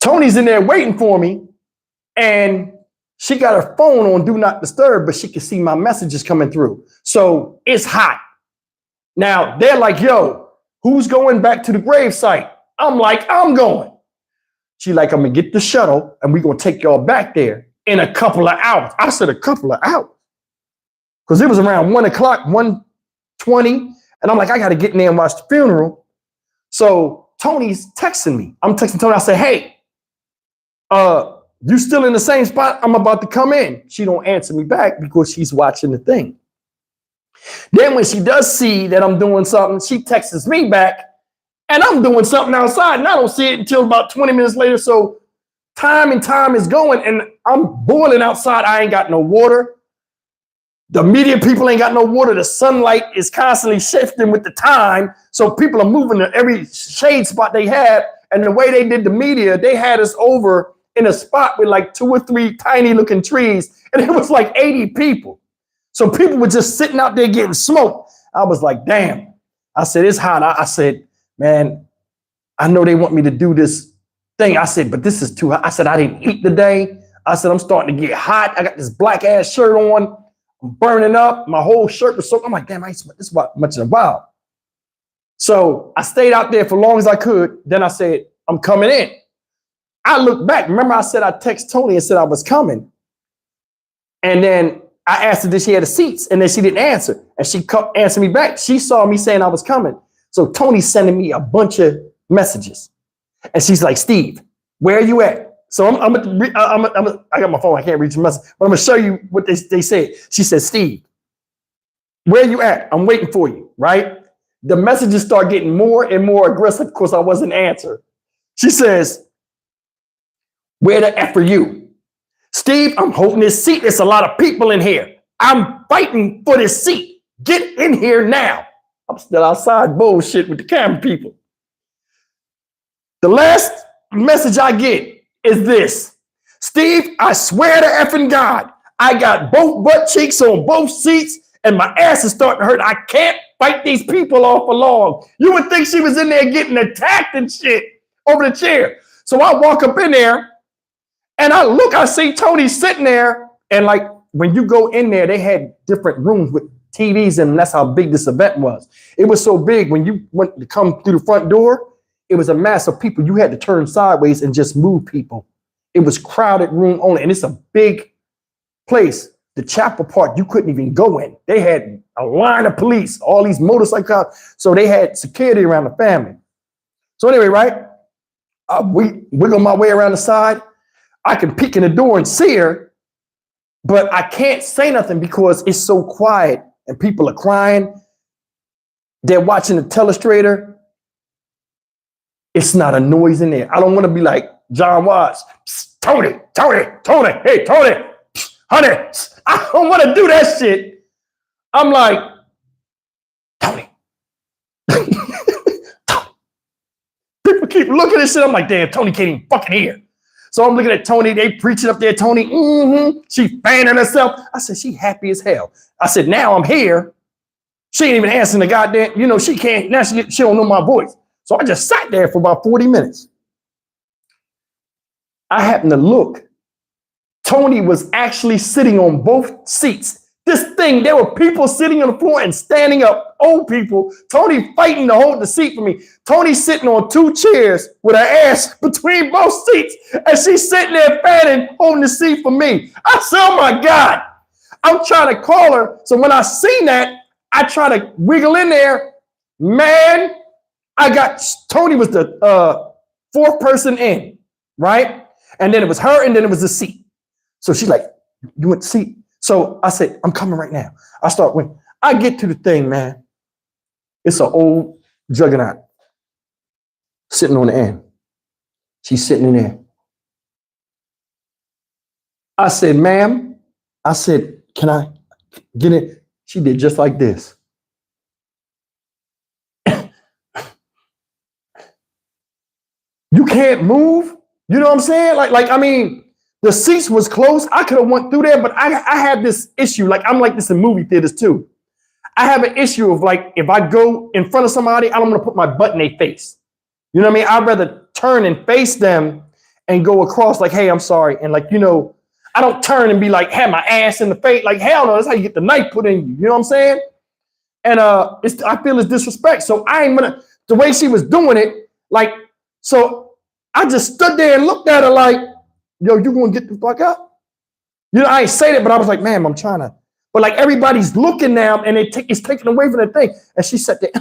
Tony's in there waiting for me, and she got her phone on do not disturb, but she can see my messages coming through. So it's hot. Now they're like, yo, who's going back to the grave site? I'm like, I'm going. She like, I'm gonna get the shuttle and we're gonna take y'all back there in a couple of hours. I said a couple of hours. Because it was around 1 o'clock, 1:20. And I'm like, I gotta get in there and watch the funeral. So Tony's texting me. I'm texting Tony. I say, hey, you still in the same spot? I'm about to come in. She don't answer me back because she's watching the thing. Then when she does see that I'm doing something, she texts me back and I'm doing something outside and I don't see it until about 20 minutes later. So time is going and I'm boiling outside. I ain't got no water. The media people ain't got no water. The sunlight is constantly shifting with the time. So people are moving to every shade spot they have. And the way they did the media, they had us over in a spot with like 2 or 3 tiny looking trees. And it was like 80 people. So people were just sitting out there getting smoked. I was like, damn. I said, it's hot. I said, man, I know they want me to do this thing. I said, but this is too hot. I said, I didn't eat today. I said, I'm starting to get hot. I got this black ass shirt on. I'm burning up. My whole shirt was soaked. I'm like, damn, I ain't sweat this much in a while. So I stayed out there for as long as I could. Then I said, I'm coming in. I looked back. Remember I said I texted Tony and said I was coming. And then I asked her, did she have the seats? And then she didn't answer. And she answered me back. She saw me saying I was coming. So Tony's sending me a bunch of messages. And she's like, Steve, where are you at? So I got my phone. I can't read your message. But I'm going to show you what they said. She said, Steve, where are you at? I'm waiting for you, right? The messages start getting more and more aggressive because I wasn't answered. She says, where the F are you? Steve, I'm holding this seat. There's a lot of people in here. I'm fighting for this seat. Get in here now. I'm still outside bullshit with the camera people. The last message I get is this. Steve, I swear to effing God, I got both butt cheeks on both seats and my ass is starting to hurt. I can't fight these people off for long. You would think she was in there getting attacked and shit over the chair. So I walk up in there and I see Tony sitting there. And like when you go in there, they had different rooms with TVs and that's how big this event was. It was so big when you went to come through the front door, it was a mass of people. You had to turn sideways and just move people. It was crowded room only. And it's a big place. The chapel part, you couldn't even go in. They had a line of police, all these motorcycles. So they had security around the family. So anyway, right? We wiggle my way around the side. I can peek in the door and see her, but I can't say nothing because it's so quiet and people are crying. They're watching the telestrator. It's not a noise in there. I don't want to be like John Watts. Tony, hey, Tony, honey. I don't want to do that shit. I'm like, Tony. People keep looking at shit. I'm like, damn, Tony can't even fucking hear. So I'm looking at Tony. They preaching up there, Tony. She fanning herself. I said, she happy as hell. I said, now I'm here. She ain't even answering the goddamn, she can't, now she don't know my voice. So I just sat there for about 40 minutes. I happened to look. Tony was actually sitting on both seats. This thing, there were people sitting on the floor and standing up, old people. Tony fighting to hold the seat for me. Tony sitting on 2 chairs with her ass between both seats. And she's sitting there fanning, holding the seat for me. I said, oh my God. I'm trying to call her. So when I seen that, I try to wiggle in there. Man, Tony was the fourth person in, right? And then it was her, and then it was the seat. So she's like, you want the seat? So I said, I'm coming right now. I get to the thing, man. It's an old juggernaut sitting on the end. She's sitting in there. I said, ma'am, can I get it? She did just like this. You can't move. You know what I'm saying? I mean, the seats was close. I could have went through there, but I have this issue. Like, I'm like this in movie theaters too. I have an issue of like, if I go in front of somebody, I don't want to put my butt in their face. You know what I mean? I'd rather turn and face them and go across like, hey, I'm sorry. And like, you know, I don't turn and be like, have my ass in the face. Like, hell no, that's how you get the knife put in you. You know what I'm saying? And I feel it's disrespect. So the way she was doing it, like, so I just stood there and looked at her like, yo, you gonna get the fuck up? You know, I ain't say that, but I was like, ma'am, I'm trying to. But like everybody's looking now and it's taken away from the thing. And she sat there.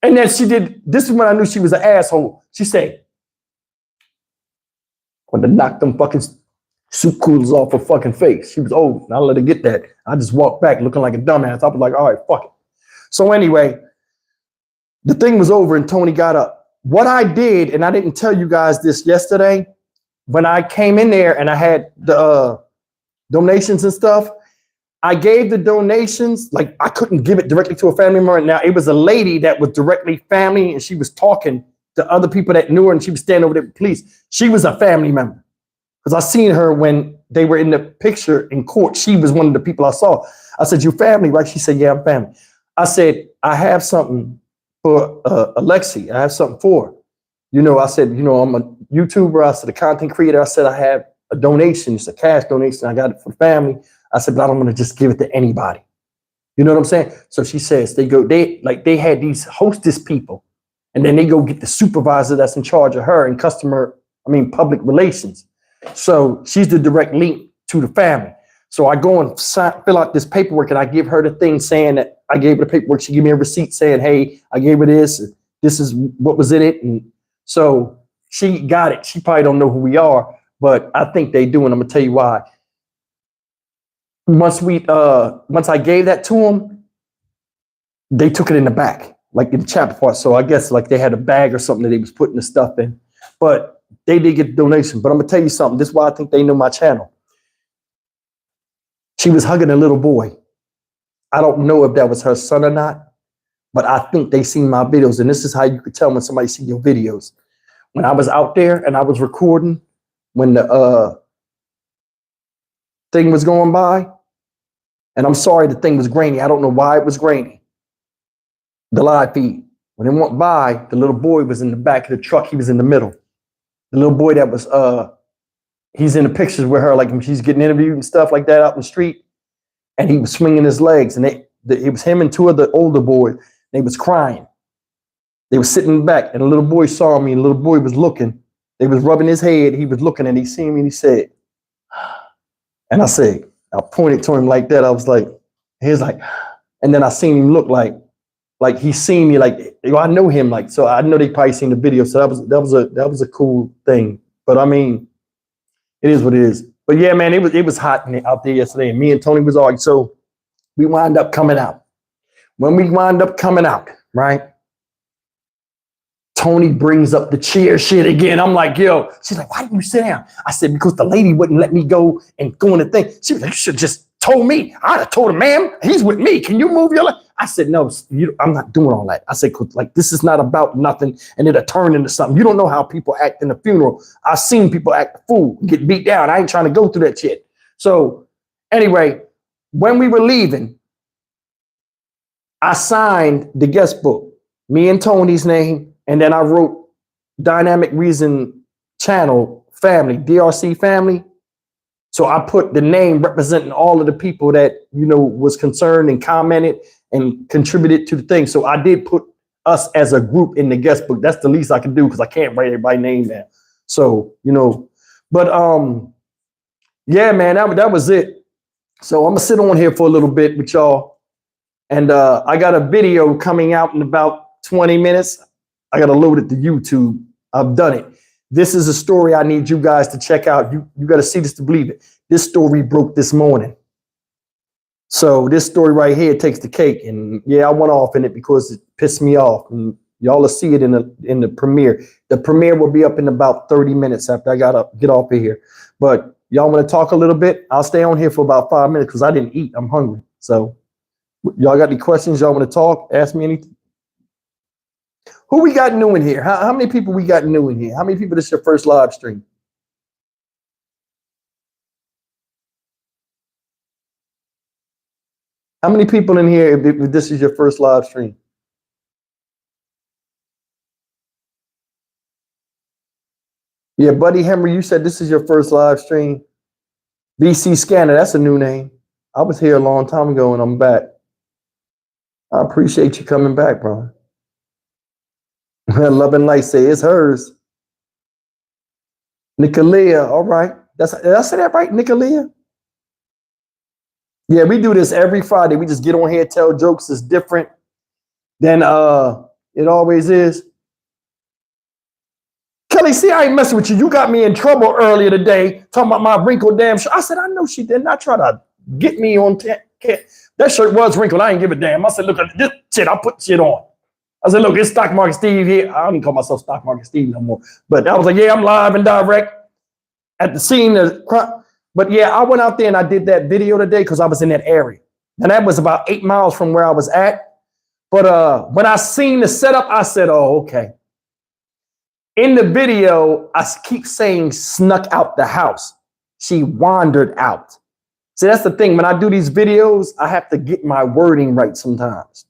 And then she did, this is when I knew she was an asshole. She said, when to knock them fucking soup coolers off her fucking face. She was old. And I let her get that. I just walked back looking like a dumbass. I was like, all right, fuck it. So anyway, the thing was over and Tony got up. What I did, and I didn't tell you guys this yesterday, when I came in there and I had the donations and stuff, I gave the donations, like I couldn't give it directly to a family member. Now it was a lady that was directly family and she was talking to other people that knew her and she was standing over there with police. She was a family member because I seen her when they were in the picture in court. She was one of the people I saw. I said, you family, right? She said, yeah, I'm family. I said, I have something for Alexi. I have something for her. You know, I said, you know, I'm a YouTuber. I said, a content creator. I said, I have a donation. It's a cash donation. I got it for family. I said, but I don't want to just give it to anybody. You know what I'm saying? So she says they had these hostess people and then they go get the supervisor that's in charge of her and public relations. So she's the direct link to the family. So I go and fill out this paperwork and I give her the thing saying that I gave her the paperwork. She gave me a receipt saying, hey, I gave her this. This is what was in it. And so she got it. She probably don't know who we are, but I think they do. And I'm going to tell you why. Once I gave that to them, they took it in the back, like in the chapter part. So I guess like they had a bag or something that they was putting the stuff in, but they did get the donation. But I'm gonna tell you something. This is why I think they know my channel. She was hugging a little boy. I don't know if that was her son or not, but I think they seen my videos. And this is how you could tell when somebody see your videos. When I was out there and I was recording, when the thing was going by, and I'm sorry, the thing was grainy. I don't know why it was grainy. The live feed. When it went by, the little boy was in the back of the truck. He was in the middle. The little boy that was, he's in the pictures with her, like when she's getting interviewed and stuff like that out in the street. And he was swinging his legs. And it was him and two of the older boys. They was crying. They were sitting in the back. And the little boy saw me. And the little boy was looking. They was rubbing his head. He was looking and he seen me and he said, and I said, I pointed to him like that. I was like, he was like, and then I seen him look like he seen me, like, I know him, like, so I know they probably seen the video. So that was a cool thing. But I mean, it is what it is. But yeah, man, it was hot out there yesterday, and me and Tony was arguing. So we wind up coming out. When we wind up coming out, right? Tony brings up the chair shit again. I'm like, yo, she's like, why didn't you sit down? I said, because the lady wouldn't let me go and go in the thing. She was like, you should have just told me. I'd have told her, ma'am, he's with me. Can you move your leg? I said, no, I'm not doing all that. I said, like, this is not about nothing. And it'll turn into something. You don't know how people act in a funeral. I've seen people act a fool, get beat down. I ain't trying to go through that shit. So anyway, when we were leaving, I signed the guest book, me and Tony's name. And then I wrote Dynamic Reason Channel Family, DRC Family. So I put the name representing all of the people that, you know, was concerned and commented and contributed to the thing. So I did put us as a group in the guest book. That's the least I can do because I can't write everybody's name down. So, you know, but yeah, man, that was it. So I'm gonna sit on here for a little bit with y'all. And I got a video coming out in about 20 minutes. I got to load it to YouTube. I've done it. This is a story I need you guys to check out. You got to see this to believe it. This story broke this morning. So this story right here takes the cake. And yeah, I went off in it because it pissed me off. And y'all will see it in the premiere. The premiere will be up in about 30 minutes after I got up, get off of here. But y'all want to talk a little bit? I'll stay on here for about 5 minutes because I didn't eat. I'm hungry. So y'all got any questions? Y'all want to talk? Ask me anything. Who we got new in here? How many people we got new in here? How many people this is your first live stream? How many people in here if this is your first live stream? Yeah, Buddy Henry, you said this is your first live stream. BC Scanner, that's a new name. I was here a long time ago and I'm back. I appreciate you coming back, bro. Love and Light say it's hers. Nicolea, all right. Did I say that right, Nicolea? Yeah, we do this every Friday. We just get on here, tell jokes. It's different than it always is. Kelly, see, I ain't messing with you. You got me in trouble earlier today talking about my wrinkled damn shirt. I said, I know she did not try to get me on. That shirt was wrinkled. I ain't give a damn. I said, look at this shit. I put shit on. I said, look, it's Stock Market Steve here. I don't call myself Stock Market Steve no more. But I was like, yeah, I'm live and direct at the scene. But yeah, I went out there and I did that video today because I was in that area. And that was about 8 miles from where I was at. But when I seen the setup, I said, oh, okay. In the video, I keep saying snuck out the house. She wandered out. See, that's the thing. When I do these videos, I have to get my wording right sometimes.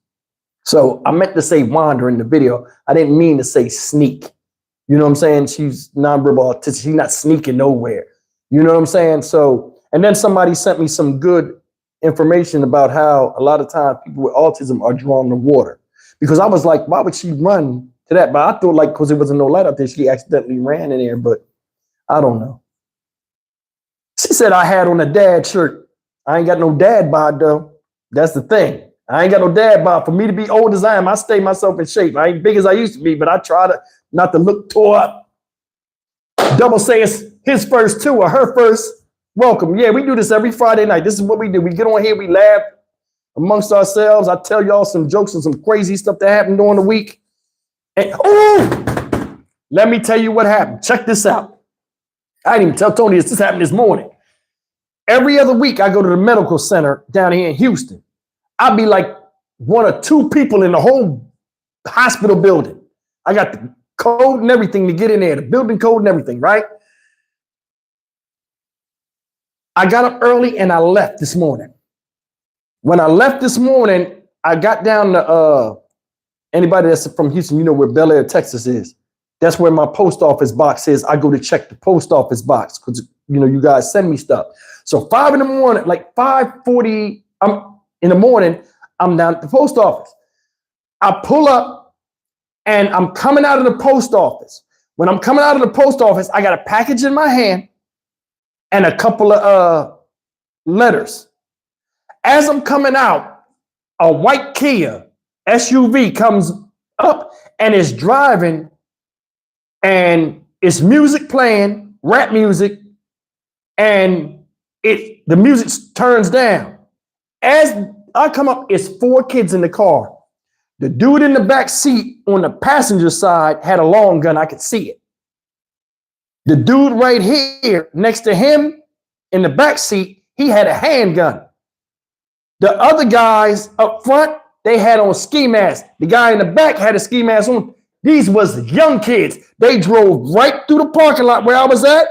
So I meant to say wander in the video. I didn't mean to say sneak. You know what I'm saying? She's nonverbal autistic. She's not sneaking nowhere. You know what I'm saying? So, and then somebody sent me some good information about how a lot of times people with autism are drawn to water. Because I was like, why would she run to that? But I thought like, because there wasn't no light out there, she accidentally ran in there, but I don't know. She said I had on a dad shirt. I ain't got no dad bod though. That's the thing. I ain't got no dad bod. For me to be old as I am, I stay myself in shape. I ain't big as I used to be, but I try to not to look tore up. Double say it's his first too, or her first. Welcome. Yeah, we do this every Friday night. This is what we do. We get on here, we laugh amongst ourselves. I tell y'all some jokes and some crazy stuff that happened during the week. And oh, let me tell you what happened. Check this out. I didn't even tell Tony this happened this morning. Every other week, I go to the medical center down here in Houston. I'll be like one or two people in the whole hospital building. I got the code and everything to get in there, the building code and everything, right? I got up early and I left this morning. When I left this morning, I got down to anybody that's from Houston, you know where Bellaire, Texas is. That's where my post office box is. I go to check the post office box because you know you guys send me stuff. So 5 in the morning, like 5:40 in the morning, I'm down at the post office. I pull up and I'm coming out of the post office. When I'm coming out of the post office, I got a package in my hand and a couple of letters. As I'm coming out, a white Kia SUV comes up and is driving, and it's music playing, rap music, and the music turns down. As I come up, it's 4 kids in the car. The dude in the back seat on the passenger side had a long gun. I could see it. The dude right here next to him in the back seat, he had a handgun. The other guys up front, they had on ski masks. The guy in the back had a ski mask on. These was young kids. They drove right through the parking lot where I was at.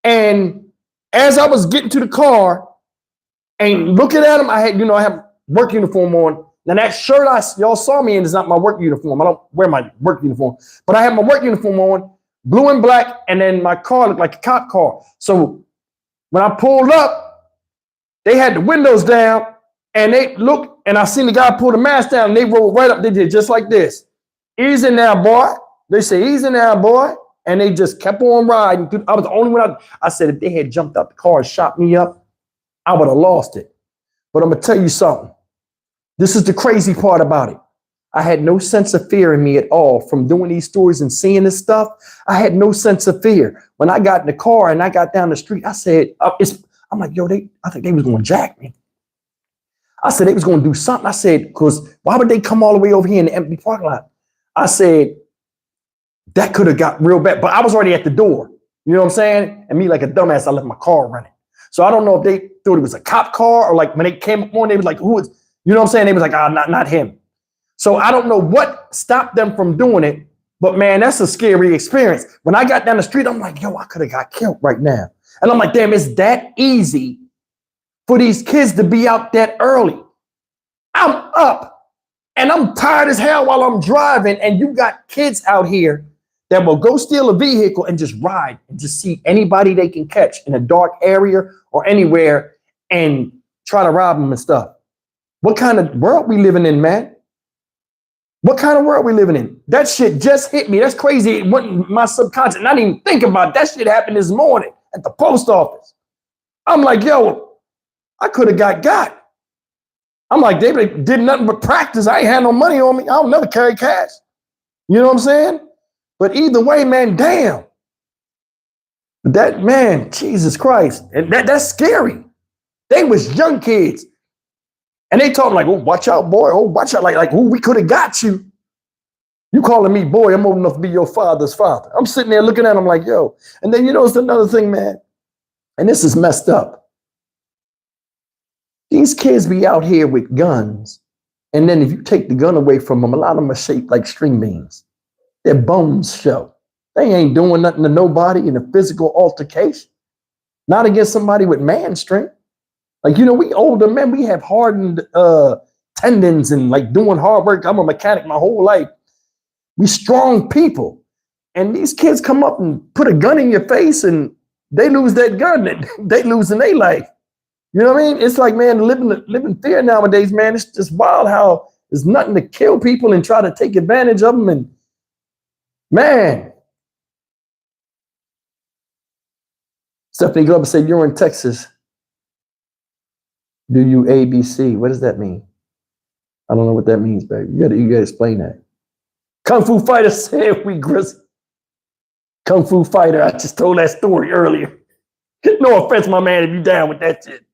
And as I was getting to the car and looking at them, I have work uniform on. Now that shirt y'all saw me in is not my work uniform. I don't wear my work uniform, but I have my work uniform on, blue and black, and then my car looked like a cop car. So when I pulled up, they had the windows down and they looked, and I seen the guy pull the mask down and they rolled right up. They did just like this. Easy now, boy. They say, easy now, boy. And they just kept on riding. I was the only one. I said, if they had jumped out the car and shot me up, I would have lost it. But I'm going to tell you something. This is the crazy part about it. I had no sense of fear in me at all from doing these stories and seeing this stuff. I had no sense of fear. When I got in the car and I got down the street, I said, I'm like, yo, I think they was going to jack me. I said, they was going to do something. I said, because why would they come all the way over here in the empty parking lot? I said, that could have got real bad, but I was already at the door. You know what I'm saying? And me, like a dumbass, I left my car running. So I don't know if they thought it was a cop car or like when they came up on, they was like, who is, you know what I'm saying? They was like, not him. So I don't know what stopped them from doing it, but man, that's a scary experience. When I got down the street, I'm like, yo, I could have got killed right now. And I'm like, damn, it's that easy for these kids to be out that early. I'm up and I'm tired as hell while I'm driving. And you got kids out here that will go steal a vehicle and just ride and just see anybody they can catch in a dark area or anywhere and try to rob them and stuff. What kind of world we living in, man? What kind of world we living in? That shit just hit me. That's crazy. It went in my subconscious. And I didn't even think about it. That shit happened this morning at the post office. I'm like, yo, I could have got. I'm like, they did nothing but practice. I ain't had no money on me. I don't never carry cash. You know what I'm saying? But either way, man, damn. That man, Jesus Christ. And that's scary. They was young kids. And they talking like, oh, watch out, boy. Oh, watch out. Like, oh, we could have got you. You calling me boy, I'm old enough to be your father's father. I'm sitting there looking at him like, yo. And then, you know, it's another thing, man. And this is messed up. These kids be out here with guns. And then if you take the gun away from them, a lot of them are shaped like string beans. Their bones show. They ain't doing nothing to nobody in a physical altercation. Not against somebody with man strength. Like, you know, we older men, we have hardened tendons and like doing hard work. I'm a mechanic my whole life. We strong people. And these kids come up and put a gun in your face and they lose that gun. They losing their life. You know what I mean? It's like, man, living fear nowadays, man. It's just wild how there's nothing to kill people and try to take advantage of them. And man. Stephanie Glover said, you're in Texas. Do you ABC? What does that mean? I don't know what that means, baby. You gotta explain that. Kung Fu Fighter said we grizzly. Kung Fu Fighter, I just told that story earlier. No offense, my man, if you down with that shit.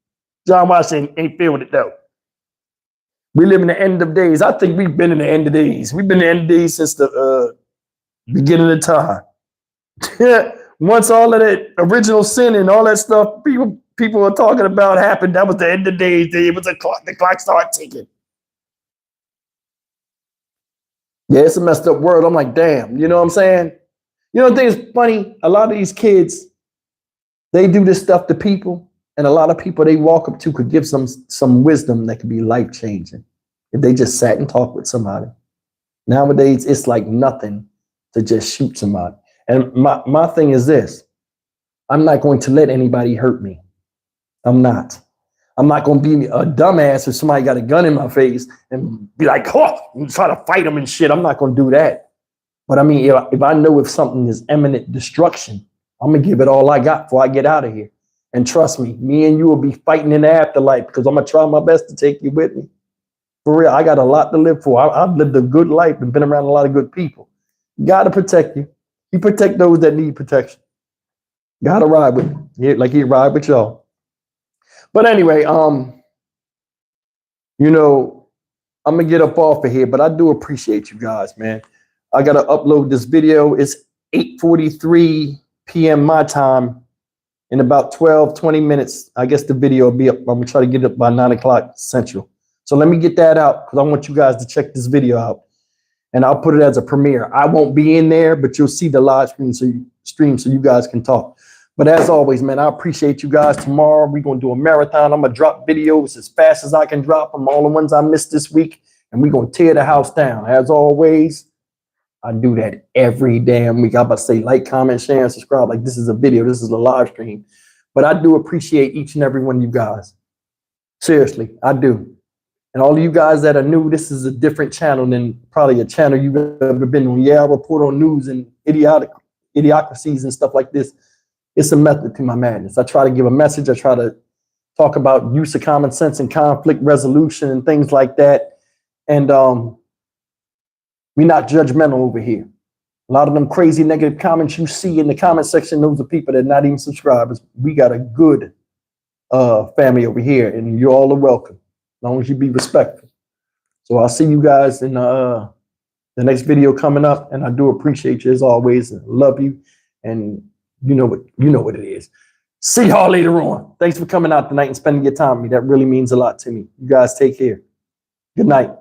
John Washington ain't feeling it though. We live in the end of days. I think we've been in the end of days. We've been in the end of days since the beginning of time. Once all of that original sin and all that stuff people are talking about happened, that was the end of days. It was a clock. The clock started ticking. Yeah, it's a messed up world. I'm like, damn. You know what I'm saying? You know, the thing is funny. A lot of these kids, they do this stuff to people, and a lot of people they walk up to could give some wisdom that could be life changing if they just sat and talked with somebody. Nowadays, it's like nothing to just shoot somebody. And my thing is this: I'm not going to let anybody hurt me. I'm not going to be a dumbass if somebody got a gun in my face and be like, oh, and try to fight them and shit. I'm not going to do that. But I mean, if I know if something is imminent destruction, I'm going to give it all I got before I get out of here. And trust me and you will be fighting in the afterlife because I'm going to try my best to take you with me. For real, I got a lot to live for. I've lived a good life and been around a lot of good people. Got to protect you. You protect those that need protection. Got to ride with me, like he ride with y'all. But anyway, you know, I'm going to get up off of here, but I do appreciate you guys, man. I got to upload this video. It's 8:43 p.m. my time. In about 20 minutes, I guess the video will be up. I'm going to try to get it up by 9 o'clock Central. So let me get that out because I want you guys to check this video out. And I'll put it as a premiere. I won't be in there, but you'll see the live stream so you guys can talk. But as always, man, I appreciate you guys. Tomorrow, we're going to do a marathon. I'm going to drop videos as fast as I can drop them, all the ones I missed this week. And we're going to tear the house down. As always, I do that every damn week. I'm about to say like, comment, share, and subscribe. Like this is a video. This is a live stream. But I do appreciate each and every one of you guys. Seriously, I do. And all of you guys that are new, this is a different channel than probably a channel you've ever been on. Yeah, I report on news and idiocracies and stuff like this. It's a method to my madness. I try to give a message. I try to talk about use of common sense and conflict resolution and things like that. And we're not judgmental over here. A lot of them crazy negative comments you see in the comment section, those are people that are not even subscribers. We got a good family over here, and you all are welcome, as long as you be respectful. So I'll see you guys in the next video coming up, and I do appreciate you as always, and love you, and you know what it is. See y'all later on. Thanks for coming out tonight and spending your time with me. That really means a lot to me. You guys take care. Good night.